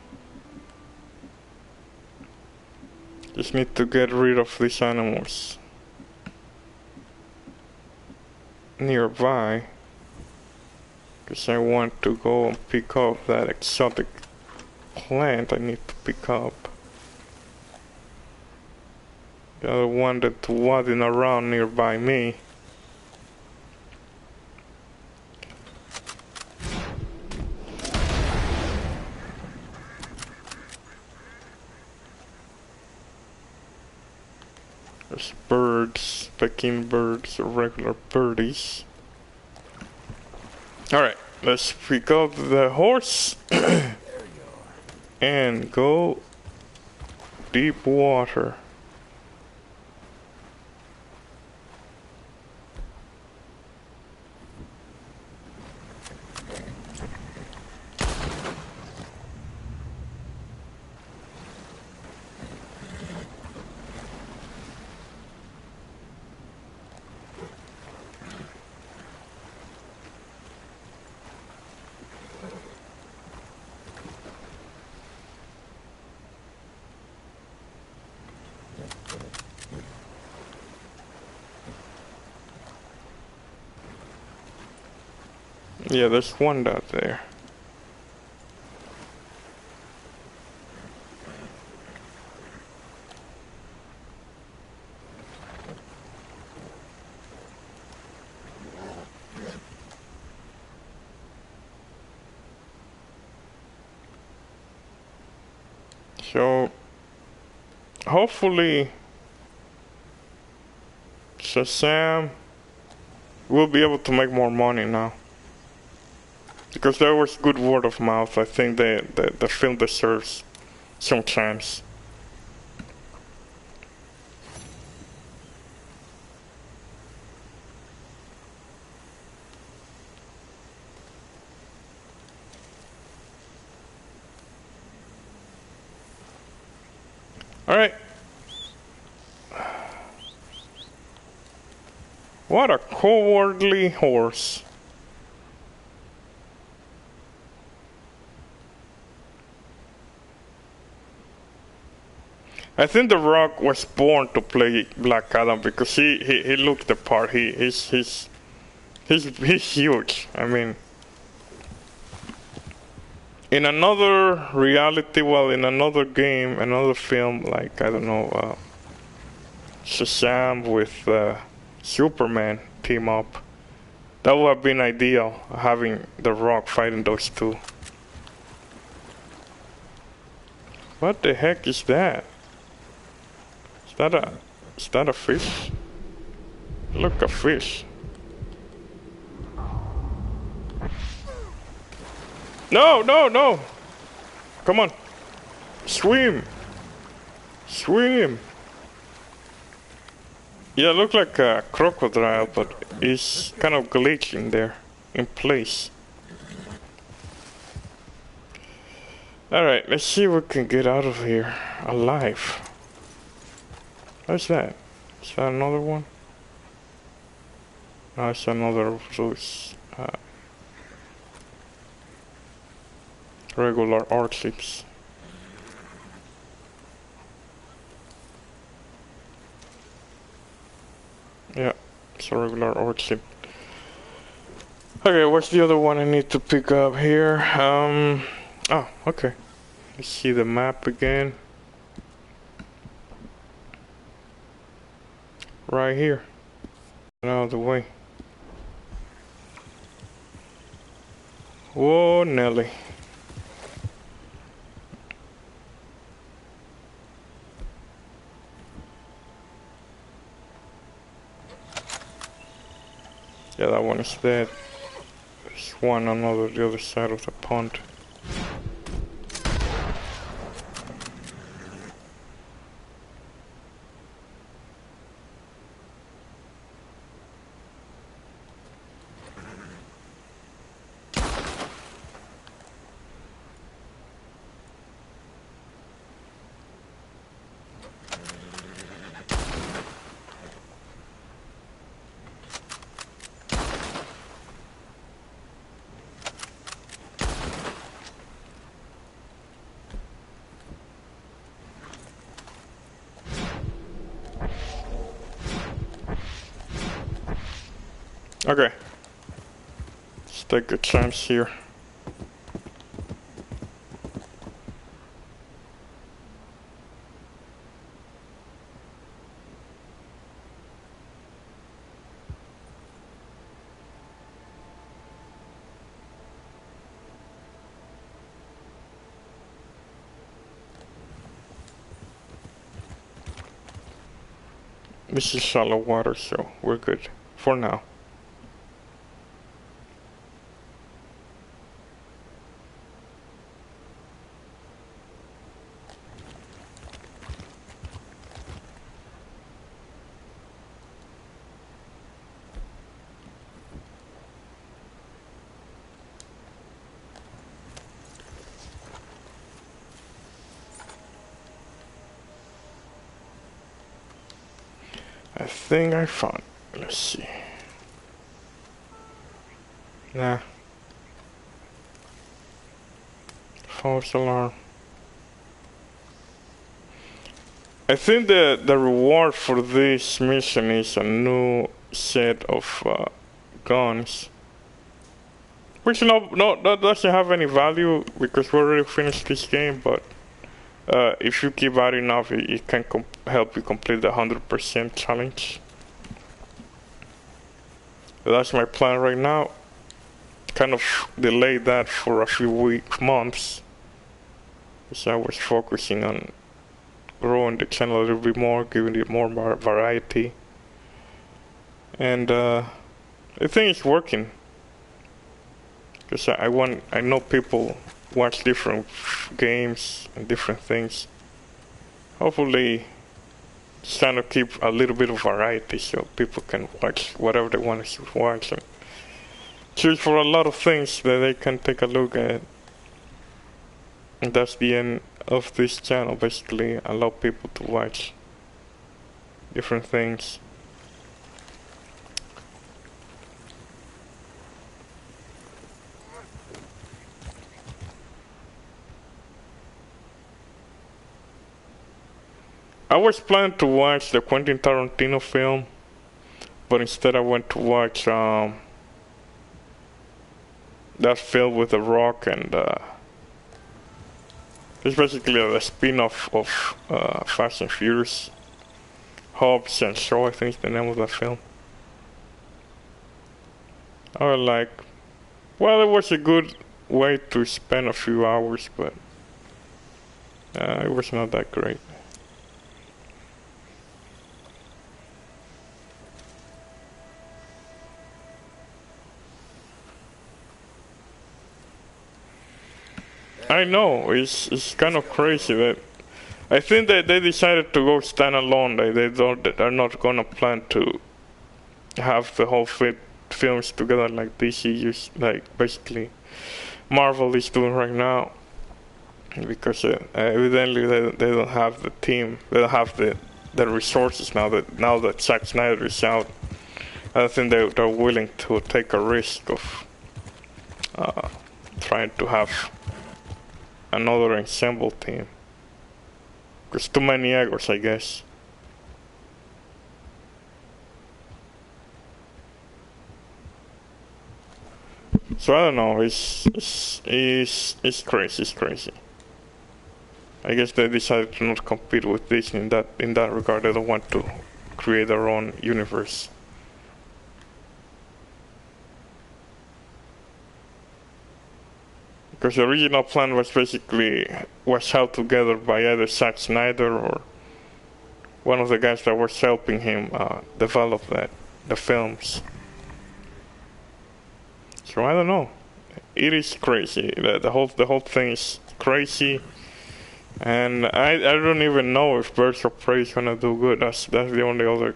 Just need to get rid of these animals nearby, because I want to go and pick up that exotic plant I need to pick up. The other one that's waddling around nearby me. There's birds, Peking birds, regular birdies. Alright, let's pick up the horse and go deep water. Yeah, there's one out there. So, hopefully, Shazam will be able to make more money now. Because there was good word of mouth. I think the film deserves some chance. Alright. What a cowardly horse. I think The Rock was born to play Black Adam because he looked the part. He's huge. I mean, in another reality, well, in another game, another film, like I don't know, Shazam with Superman team up, that would have been ideal. Having The Rock fighting those two. What the heck is that? Is that a fish? Look, a fish. No, no, no! Come on. Swim! Swim! Yeah, it looked like a crocodile, but it's kind of glitching there in place. Alright, let's see if we can get out of here alive. What's that? Is that another one? No, it's another of those regular archives. Yeah, it's a regular archive. Okay, what's the other one I need to pick up here? Oh, okay. Let's see the map again. Right here. Out of the way. Whoa, Nelly. Yeah, that one is dead. There's one on the other side of the pond. Okay. Let's take a chance here. This is shallow water, so we're good for now. I think I found. Let's see. Nah. False alarm. I think the reward for this mission is a new set of guns. Which that doesn't have any value because we already finished this game, but if you keep adding up, it can help you complete the 100% challenge. That's my plan right now. Kind of delayed that for a few months, because I was focusing on growing the channel a little bit more, giving it more variety, and I think it's working. Because I know people watch different games and different things. Hopefully, just trying to keep a little bit of variety so people can watch whatever they want to watch and choose for a lot of things that they can take a look at. And that's the end of this channel, basically. Allow people to watch different things. I was planning to watch the Quentin Tarantino film, but instead I went to watch that film with The Rock, and it's basically a spin-off of Fast and Furious. Hobbs and Shaw, I think is the name of that film. I was like, well, it was a good way to spend a few hours, but it was not that great. I know, it's kind of crazy that I think that they decided to go standalone. They're not gonna plan to have the whole films together like DC like basically Marvel is doing right now, because evidently they don't have the team, they don't have the resources now that Zack Snyder is out. I don't think they're willing to take a risk of trying to have another ensemble team. There's too many egos, I guess. So I don't know. It's crazy. It's crazy. I guess they decided to not compete with Disney in that regard. They don't want to create their own universe. Because the original plan was held together by either Zack Snyder or one of the guys that was helping him develop the films. So I don't know. It is crazy. The whole thing is crazy, and I don't even know if Birds of Prey is gonna do good. That's the only other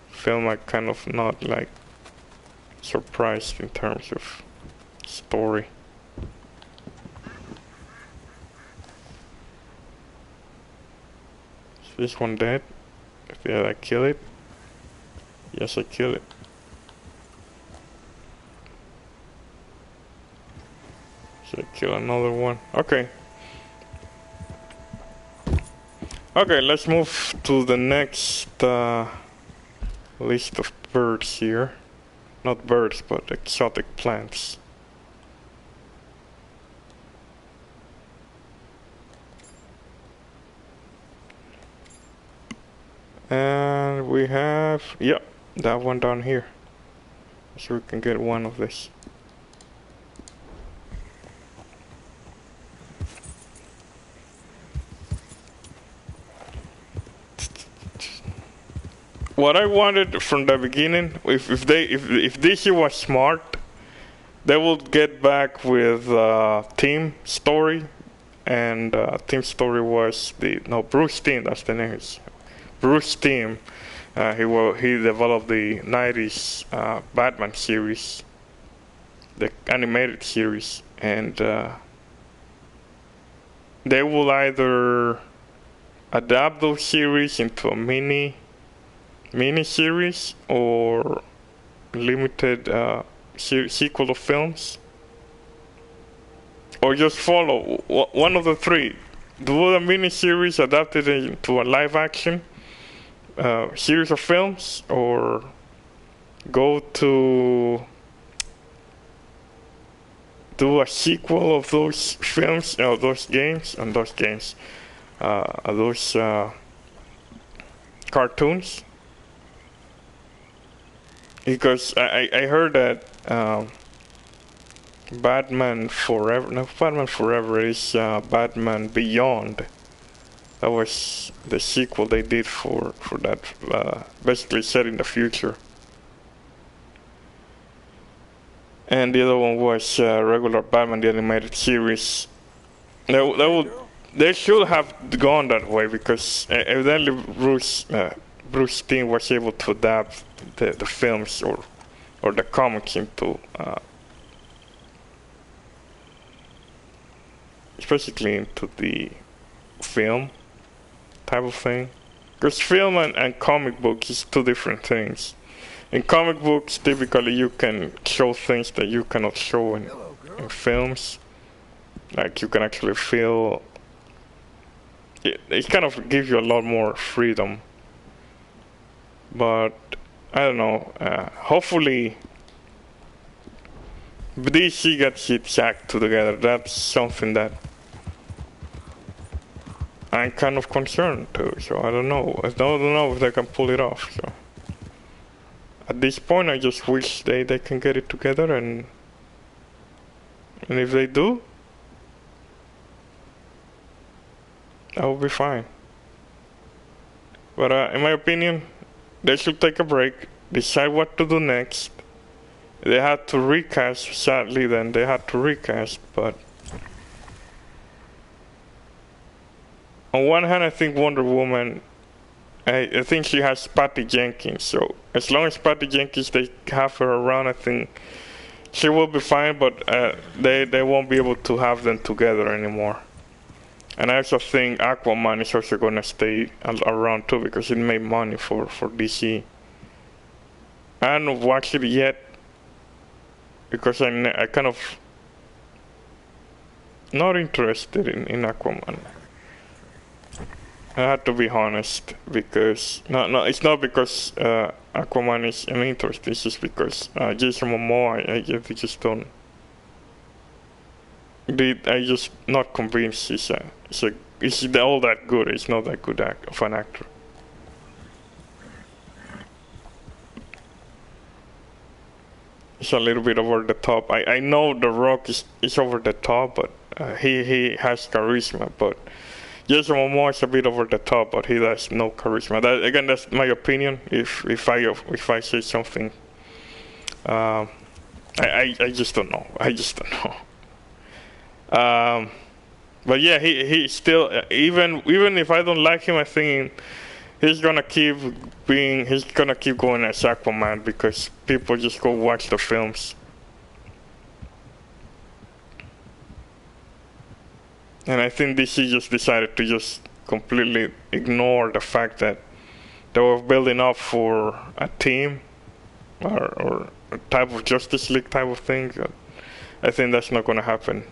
film I kind of not like surprised in terms of story. This one dead? Did I kill it? Yes, I killed it. Should I kill another one? Okay. Okay, let's move to the next list of birds here. Not birds, but exotic plants. And we have, yep, that one down here. So we can get one of this. what I wanted from the beginning, if DC was smart, they would get back with team story, and team story was Bruce Timm. That's the name. Bruce Timm. He developed the '90s Batman series, the animated series, and they will either adapt those series into a mini series or limited sequel of films, or just follow one of the three. Do a mini series adapted into a live action series of films, or go to do a sequel of those films, those games, those cartoons. Because I heard that Batman Forever is Batman Beyond. That was the sequel they did for that, basically set in the future. And the other one was regular Batman the animated series. They should have gone that way, because evidently Bruce Timm was able to adapt the films or the comics into basically into the film type of thing. Because film and comic books is two different things. In comic books, typically you can show things that you cannot show in films. Like you can actually feel it kind of gives you a lot more freedom. But I don't know. Hopefully, DC gets its act together. That's something that I'm kind of concerned too. So I don't know. I don't know if they can pull it off. So at this point, I just wish they can get it together, and if they do, I will be fine. But in my opinion, they should take a break, decide what to do next. They had to recast, sadly then they had to recast, but on one hand I think Wonder Woman, I think she has Patty Jenkins, so as long as Patty Jenkins, they have her around, I think she will be fine, but they won't be able to have them together anymore. And I also think Aquaman is also gonna stay around too, because it made money for DC. I haven't watched it yet, because I kind of not interested in Aquaman. I have to be honest, because no, it's not because Aquaman is an interest. It's just because Jason Momoa, I just don't. I just not convinced he's all that good. He's not that good of an actor. It's a little bit over the top. I know The Rock is over the top, but he has charisma. But Jason Momoa is a bit over the top, but he has no charisma. Again, that's my opinion. If I say something, I just don't know. I just don't know. But yeah, he still, even if I don't like him, I think he's gonna keep going as Aquaman, because people just go watch the films. And I think DC just decided to just completely ignore the fact that they were building up for a team or a type of Justice League type of thing. I think that's not gonna happen.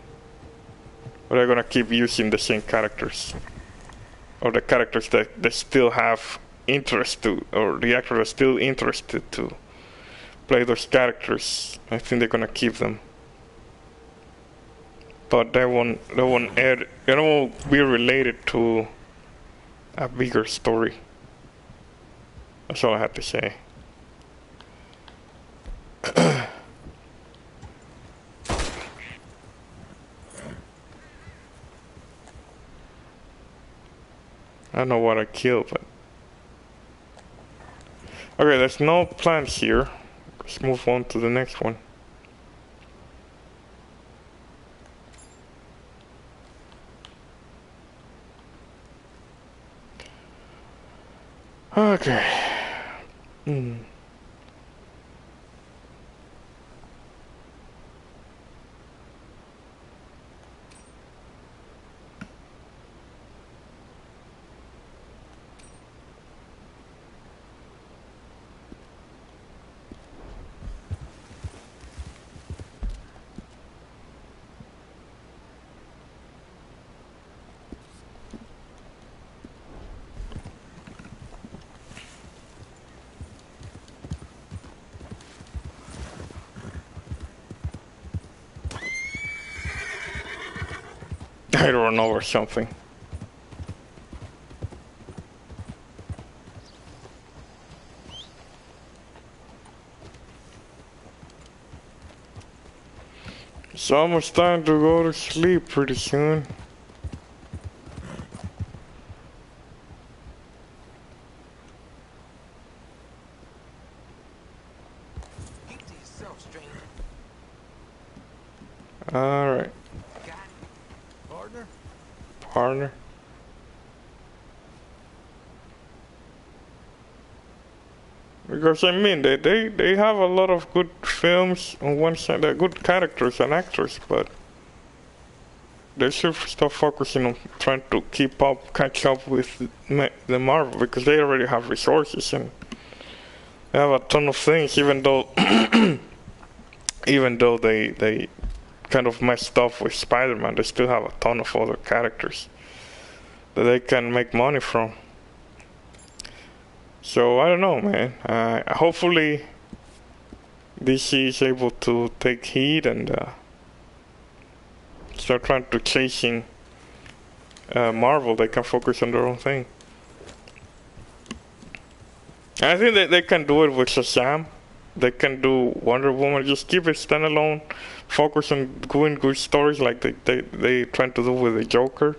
But they're gonna keep using the same characters, or the characters that they still have interest to, or the actors are still interested to play those characters. I think they're gonna keep them, but they won't be related to a bigger story. That's all I have to say. I don't know what I killed, but Okay, there's no plans here. Let's move on to the next one. Okay. I run over something. It's almost time to go to sleep pretty soon. Alright. Partner. Because I mean, they have a lot of good films on one side, they're good characters and actors, but they should stop focusing on trying to catch up with the Marvel, because they already have resources and they have a ton of things, even though they kind of messed up with Spider-Man, they still have a ton of other characters that they can make money from. So I don't know, man. Hopefully DC is able to take heed and start trying to chasing Marvel. They can focus on their own thing. And I think that they can do it with Shazam. They can do Wonder Woman. Just keep it standalone. Focus on doing good stories like they trying to do with the Joker.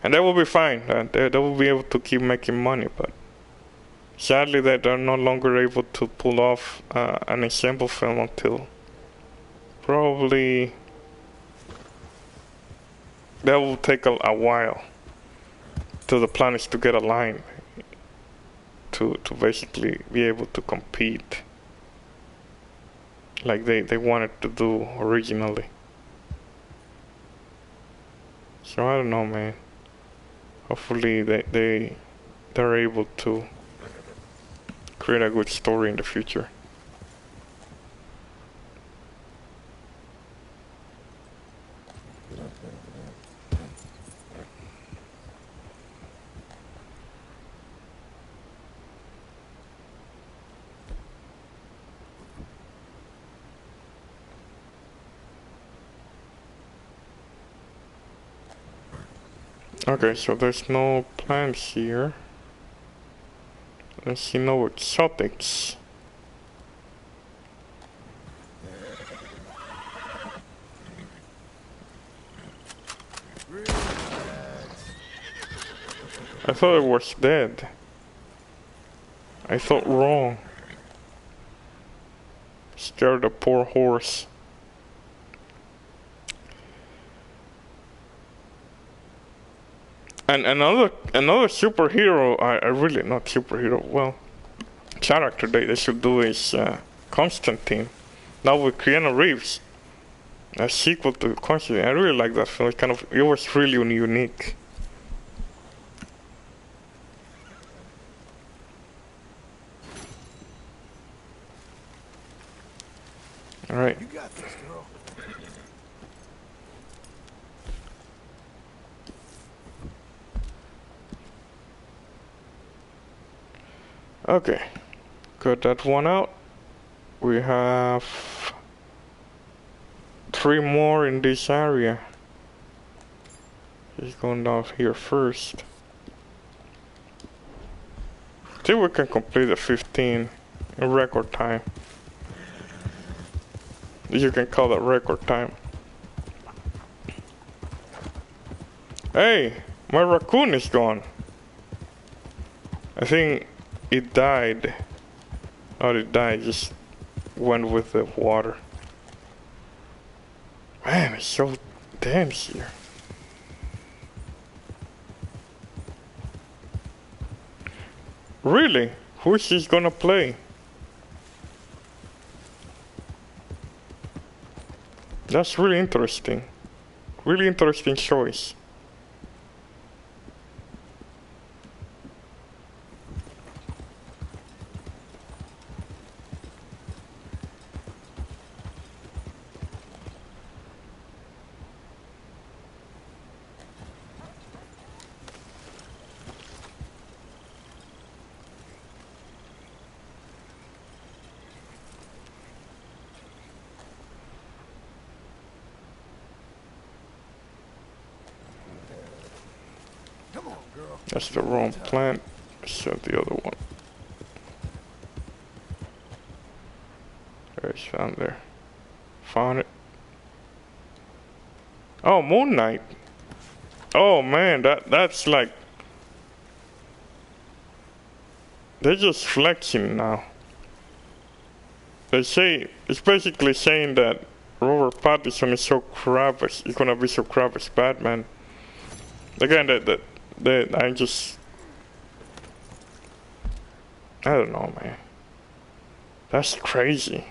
And they will be fine. They will be able to keep making money. But sadly, they're no longer able to pull off an ensemble film until probably that will take a while. So the plan is to get a line to basically be able to compete like they wanted to do originally. So I don't know, man. Hopefully they're able to create a good story in the future. Okay, so there's no plans here. Let's see, no exotics. I thought it was dead. I thought wrong. Scared the poor horse. And another superhero, I really, not superhero, well, character they should do is Constantine. Now with Keanu Reeves, a sequel to Constantine. I really like that film. It was really unique. All right. You got this, girl. Okay, got that one out. We have 3 more in this area. He's going down here first. See if we can complete the 15 in record time. You can call that record time. Hey, my raccoon is gone. I think it died How did it die? Just went with the water. Man, it's so dense here. Really? Who's this gonna play? That's really interesting. Really interesting choice. Come on, girl. That's the wrong plant. So the other one. There's found there. Found it. Oh, Moon Knight. Oh man, that's like they're just flexing now. They say it's basically saying that Robert Pattinson is so crap as he's gonna be so crap as Batman. Again, that I don't know, man. That's crazy.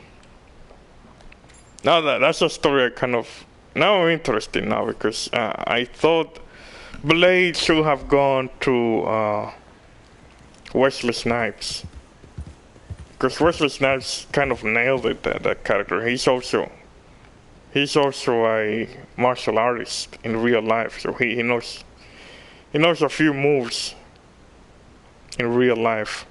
Now that's a story I kind of now I'm interested now because I thought Blade should have gone to Wesley Snipes. Because Wesley Snipes kind of nailed it, that character. He's also a martial artist in real life, so he knows a few moves in real life.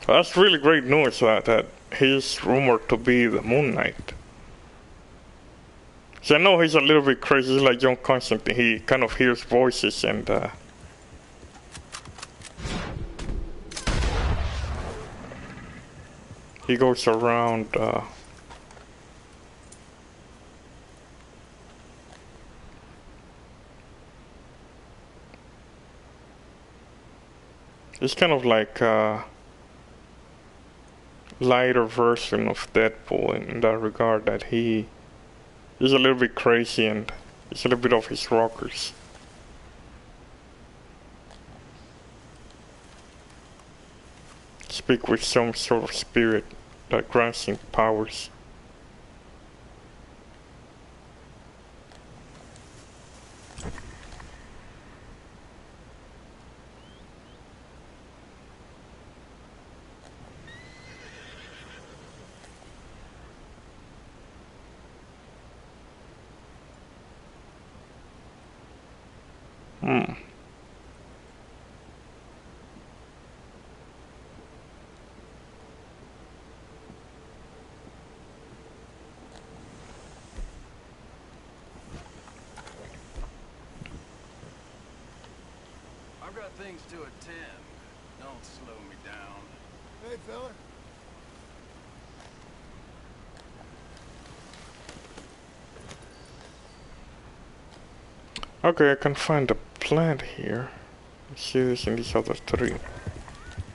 That's really great news that he's rumored to be the Moon Knight. So I know he's a little bit crazy, like John Constantine. He kind of hears voices and he goes around it's kind of like lighter version of Deadpool in that regard, that he is a little bit crazy and it's a little bit of his rockers. Speak with some sort of spirit that grants him powers. I've got things to attend. Don't slow me down. Hey, fella. Okay, I can find a plant here. Let's see this in these other three.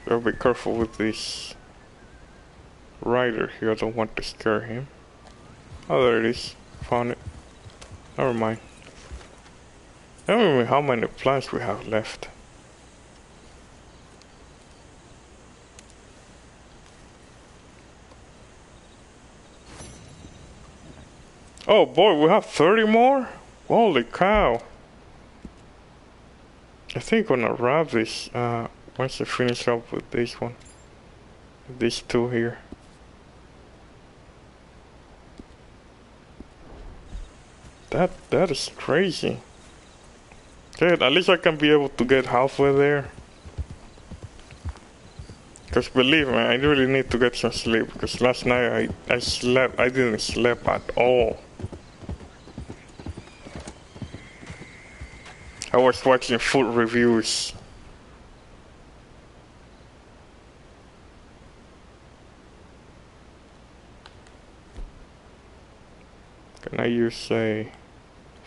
I'll be careful with this rider here. I don't want to scare him. Oh, there it is. Found it. Never mind. I don't remember how many plants we have left. Oh boy, we have 30 more? Holy cow. I think I'm gonna wrap this once I finish up with this one. These two here. That is crazy. Good, at least I can be able to get halfway there. Because believe me, I really need to get some sleep, because last night I didn't sleep at all. I was watching food reviews. Can I use a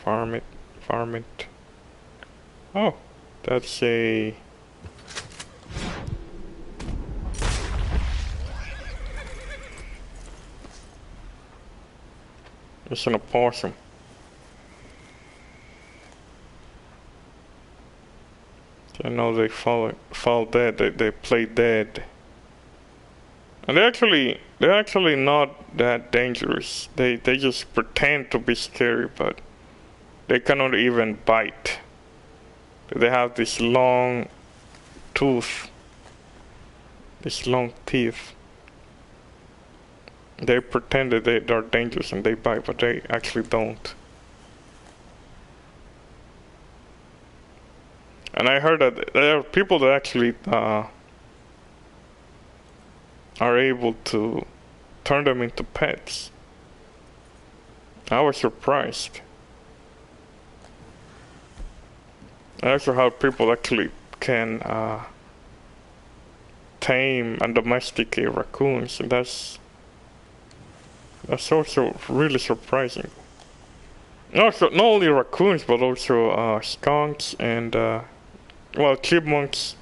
farm it? Oh, that's a it's an opossum. I know they fall dead. They play dead, and they're actually not that dangerous. They just pretend to be scary, but they cannot even bite. They have this long tooth, this long teeth. They pretend that they're dangerous and they bite, but they actually don't. And I heard that there are people that actually are able to turn them into pets. I was surprised. I also heard people actually can tame and domesticate raccoons, and that's also really surprising. Also, not only raccoons, but also skunks and well, chipmunks.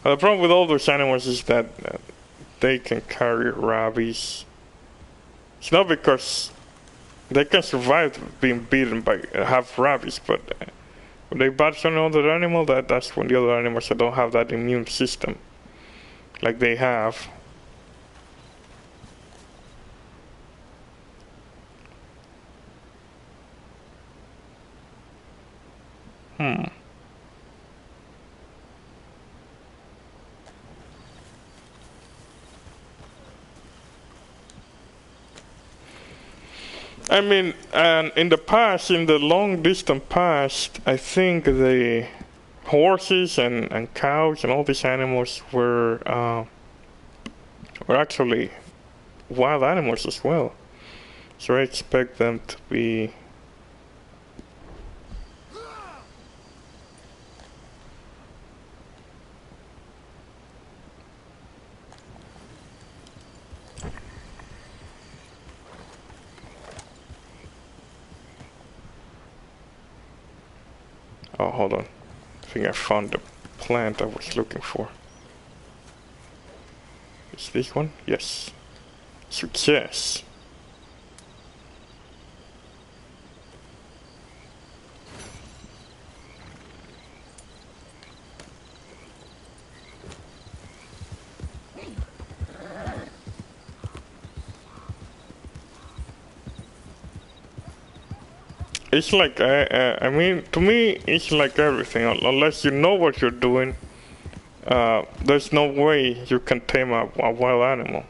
The problem with all those animals is that they can carry rabies. It's not because they can survive being bitten by have rabies, but when they bite another animal, that's when the other animals don't have that immune system like they have. I mean, and in the past, in the long distant past, I think the horses and cows and all these animals were actually wild animals as well. So I expect them to be oh, hold on. I think I found the plant I was looking for. Is this one? Yes. Success. It's like, I mean, to me, it's like everything. Unless you know what you're doing, there's no way you can tame a wild animal.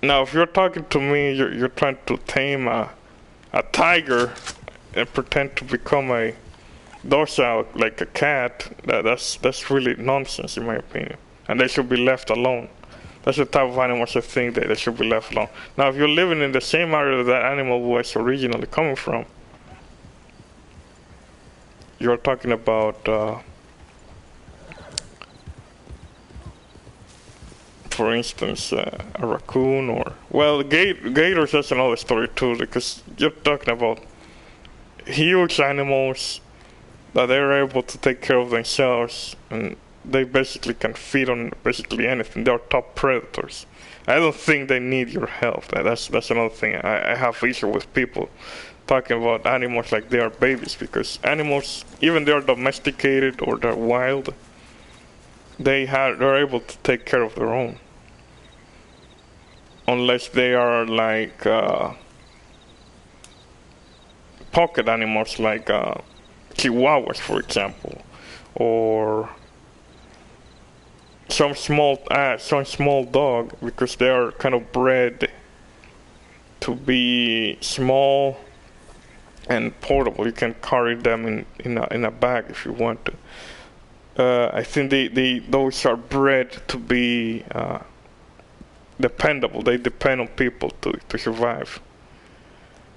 Now, if you're talking to me, you're trying to tame a tiger and pretend to become a docile like a cat. That's really nonsense, in my opinion. And they should be left alone. That's the type of animals I think that they should be left alone. Now, if you're living in the same area that animal was originally coming from, you're talking about, for instance, a raccoon or, well, gators, that's another story too, because you're talking about huge animals that they're able to take care of themselves, and they basically can feed on basically anything. They're top predators. I don't think they need your help. That's another thing. I have issue with people talking about animals like they are babies, because animals, even they're domesticated or they're wild, they're able to take care of their own. Unless they are like pocket animals, like Chihuahuas, for example, or some small dog, because they are kind of bred to be small and portable. You can carry them in a bag if you want to. I think those are bred to be dependable. They depend on people to survive.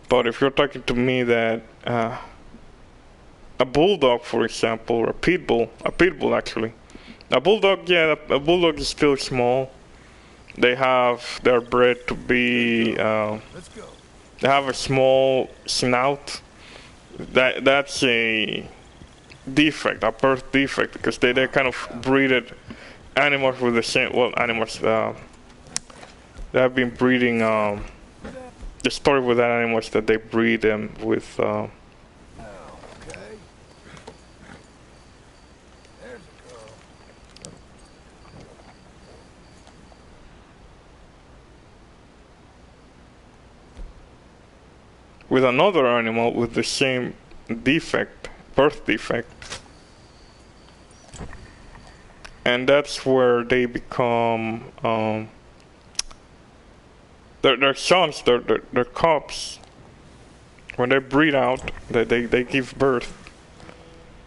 But if you're talking to me that a bulldog, for example, or a pit bull actually, a bulldog, yeah, a bulldog is still small. They're bred to be, they have a small snout. That's a defect, a birth defect, because they kind of breeded animals with the same, well, animals, they have been breeding, the story with that animals that they breed them with, with another animal with the same defect, birth defect. And that's where they become, their sons, their cubs, when they breed out, they give birth,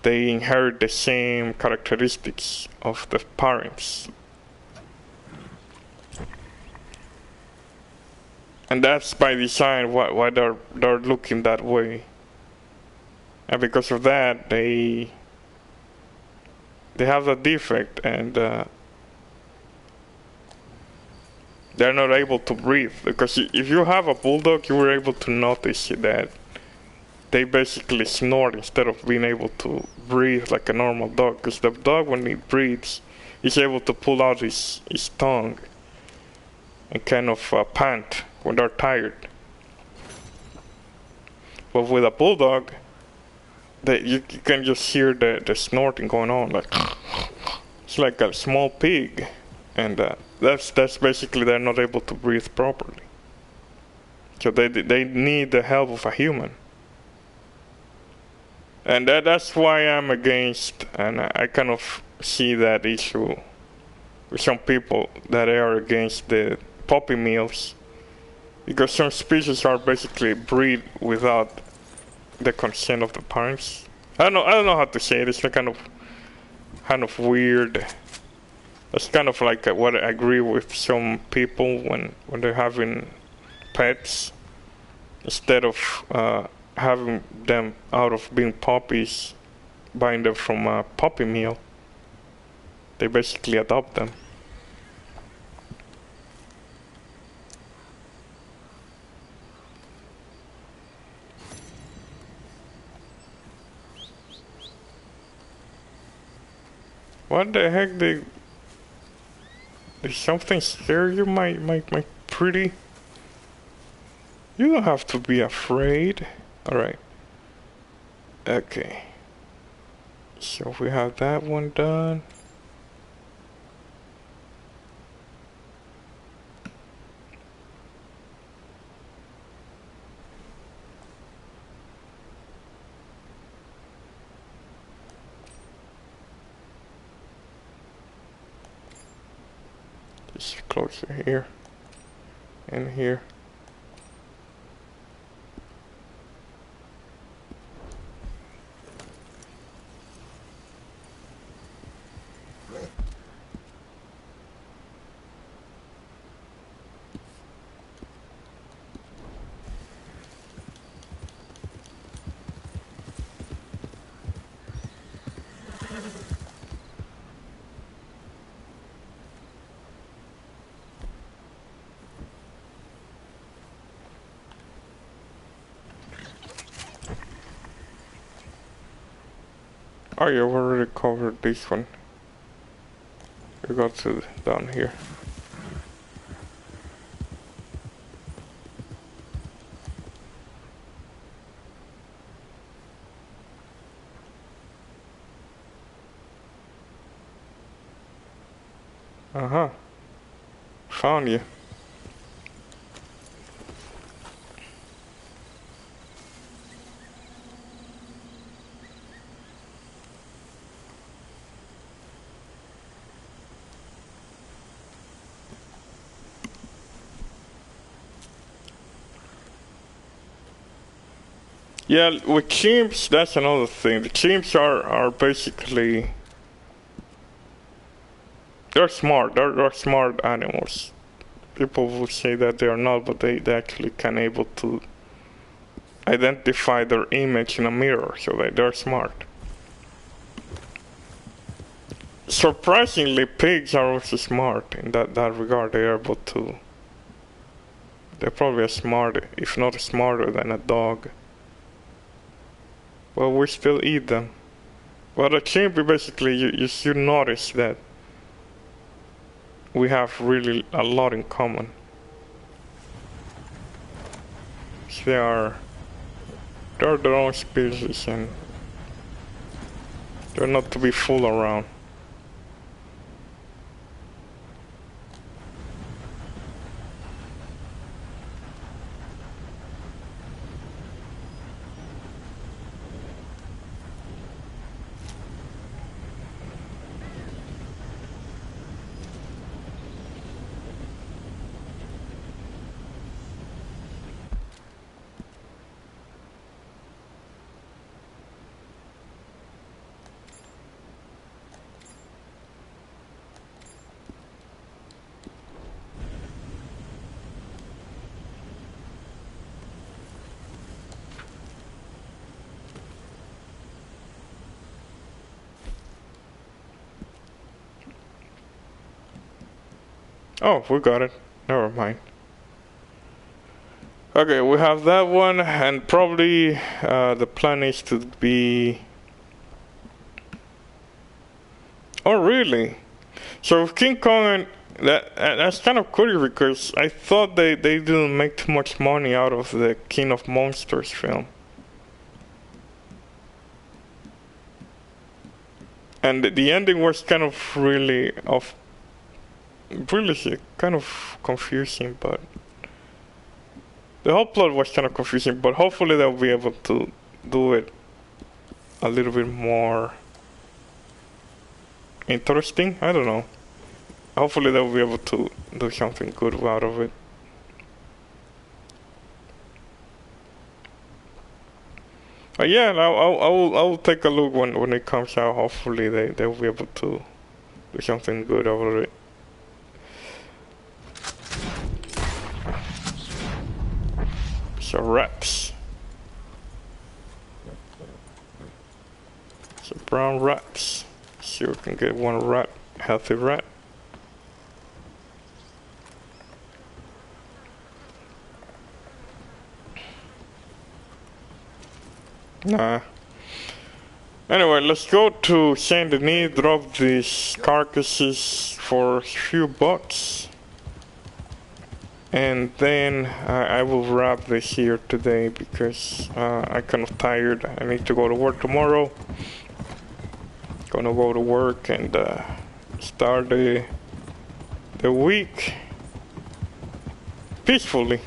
they inherit the same characteristics of the parents. And that's by design why they're looking that way. And because of that, they have a defect, and they're not able to breathe. Because if you have a bulldog, you were able to notice that they basically snort instead of being able to breathe like a normal dog. Because the dog, when he breathes, is able to pull out his tongue and kind of pant when they're tired. But with a bulldog, you can just hear the snorting going on, like it's like a small pig, and that's basically they're not able to breathe properly. So they need the help of a human, and that's why I'm against, and I kind of see that issue with some people that are against the puppy mills, because some species are basically breed without the consent of the parents. I don't know how to say it. It's kind of weird. It's kind of like what I agree with some people when they're having pets, instead of having them out of being puppies, buying them from a puppy mill. They basically adopt them. What the heck? Did something scare you, my pretty? You don't have to be afraid. Alright. Okay. So we have that one done. Just closer here and here. Oh, you already covered this one. You got to down here. Uh-huh. Found you. Yeah, with chimps, that's another thing. The chimps are basically... They're smart. They're smart animals. People will say that they are not, but they actually can able to identify their image in a mirror, so they're smart. Surprisingly, pigs are also smart in that regard. They are able to... They're probably as smart, if not smarter than a dog. Well, we still eat them. But a chimp, basically, you notice that we have really a lot in common. They're their own species and they're not to be fooled around. Oh, we got it. Never mind. Okay, we have that one, and probably the plan is to be... Oh, really? So with King Kong, that's kind of curious because I thought they didn't make too much money out of the King of Monsters film. And the ending was kind of really kind of confusing, but the whole plot was kind of confusing, but hopefully they'll be able to do it a little bit more interesting. I don't know. Hopefully they'll be able to do something good out of it. But yeah, I'll take a look when it comes out. Hopefully they'll be able to do something good out of it. So rats. So brown rats. See if we can get one rat, healthy rat. Nah. Anyway, let's go to Saint Denis, drop these carcasses for a few bucks. And then I will wrap this here today because I'm kind of tired. I need to go to work tomorrow. Gonna go to work and start the week peacefully.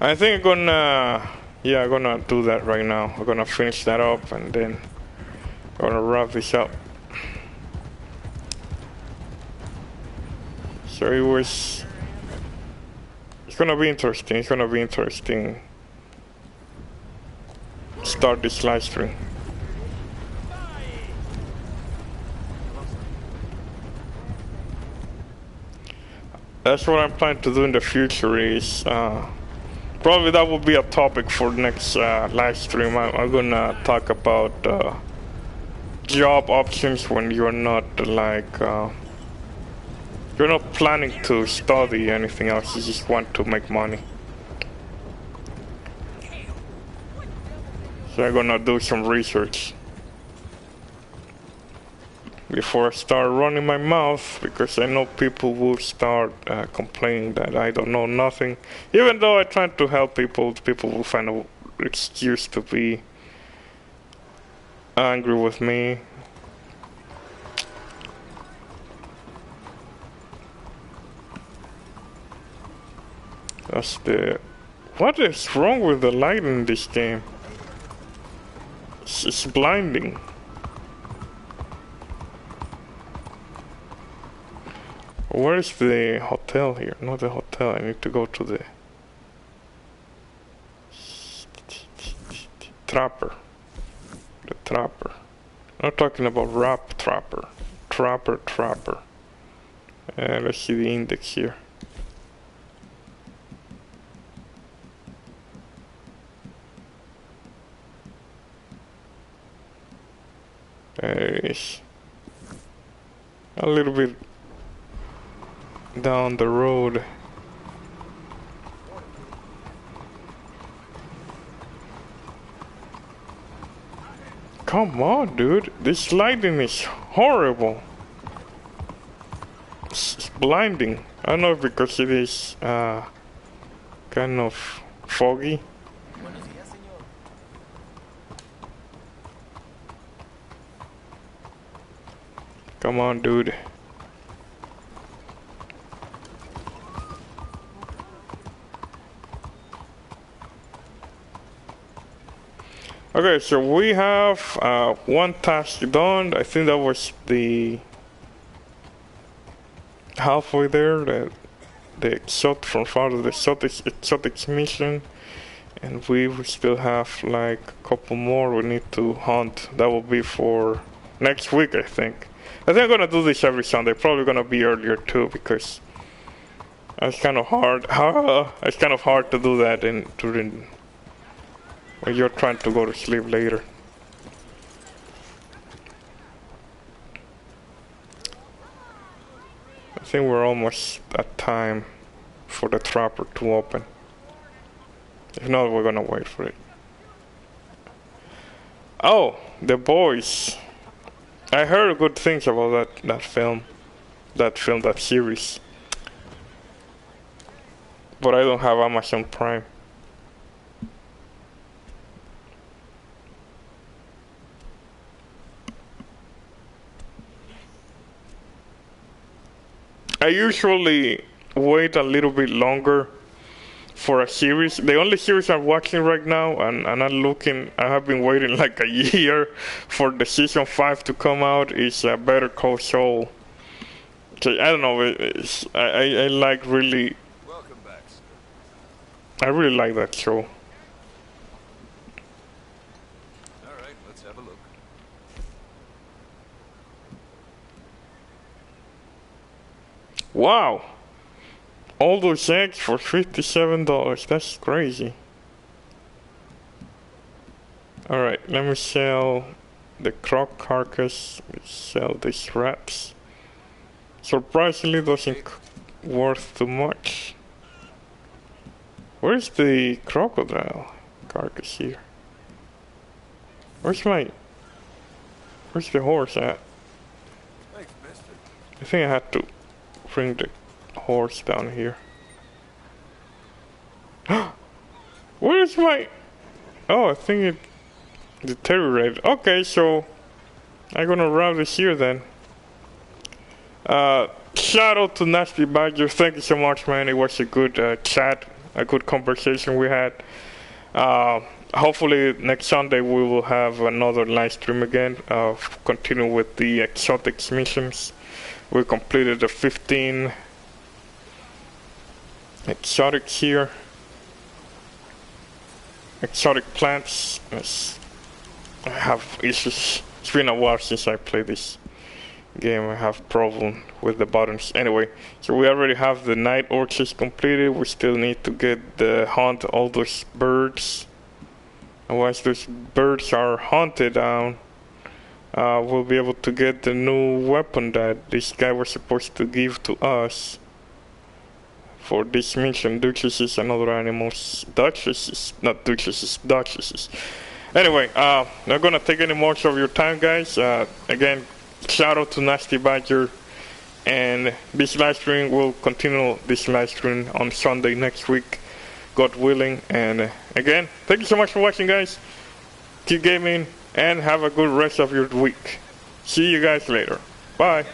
I think I'm gonna do that right now. I'm gonna finish that up and then gonna wrap this up. So it's gonna be interesting. It's gonna be interesting. Start this live stream. That's what I'm planning to do in the future. Is probably that will be a topic for next live stream. I'm gonna talk about job options when you're not like. You're not planning to study anything else, you just want to make money. So I'm gonna do some research before I start running my mouth, because I know people will start complaining that I don't know nothing. Even though I try to help people, people will find an excuse to be angry with me. That's the... What is wrong with the light in this game? It's blinding. Where is the hotel here? Not the hotel, I need to go to the trapper. The trapper. I'm not talking about rap trapper. Trapper. Let's see the index here. There it is. A little bit down the road. Come on, dude. This lighting is horrible. It's blinding. I don't know if because it is kind of foggy. Come on, dude. Okay, so we have one task done. I think that was the halfway there, the exotic from far of the exotic mission, and we still have like a couple more we need to hunt. That will be for next week, I think. I think I'm gonna do this every Sunday. Probably gonna be earlier too because it's kind of hard. It's kind of hard to do that during when you're trying to go to sleep later. I think we're almost at time for the trapper to open. If not, we're gonna wait for it. Oh, The Boys. I heard good things about that series. But I don't have Amazon Prime. I usually wait a little bit longer for a series. The only series I'm watching right now, and I'm looking, I have been waiting like a year for the season 5 to come out, is Better Call Saul. I don't know, I like really, Welcome back, sir. I really like that show. All right, let's have a look. Wow! All those eggs for $57. That's crazy. Alright, let me sell the croc carcass. Let's sell these rats. Surprisingly doesn't worth too much. Where's the crocodile carcass here? Where's the horse at? Thanks, mister. I think I had to bring the horse down here. Where's my... Oh, I think it deteriorated. Okay, so I'm gonna route this here then. Shout out to Nasty Badger. Thank you so much, man. It was a good chat, a good conversation we had. Hopefully next Sunday we will have another live stream again. Continue with the exotic missions. We completed the 15 exotics here. Exotic plants. Yes. I have issues. It's been a while since I played this game. I have problem with the buttons. Anyway, so we already have the night orchards completed. We still need to get the hunt all those birds. And once those birds are hunted down, we'll be able to get the new weapon that this guy was supposed to give to us for this mission. Duchesses and other animals. Duchesses, not duchesses, duchesses. Anyway, not gonna take any more of your time, guys. Again, shout out to Nasty Badger, and this live stream will continue this live stream on Sunday next week, God willing. And again, thank you so much for watching, guys. Keep gaming and have a good rest of your week. See you guys later. Bye.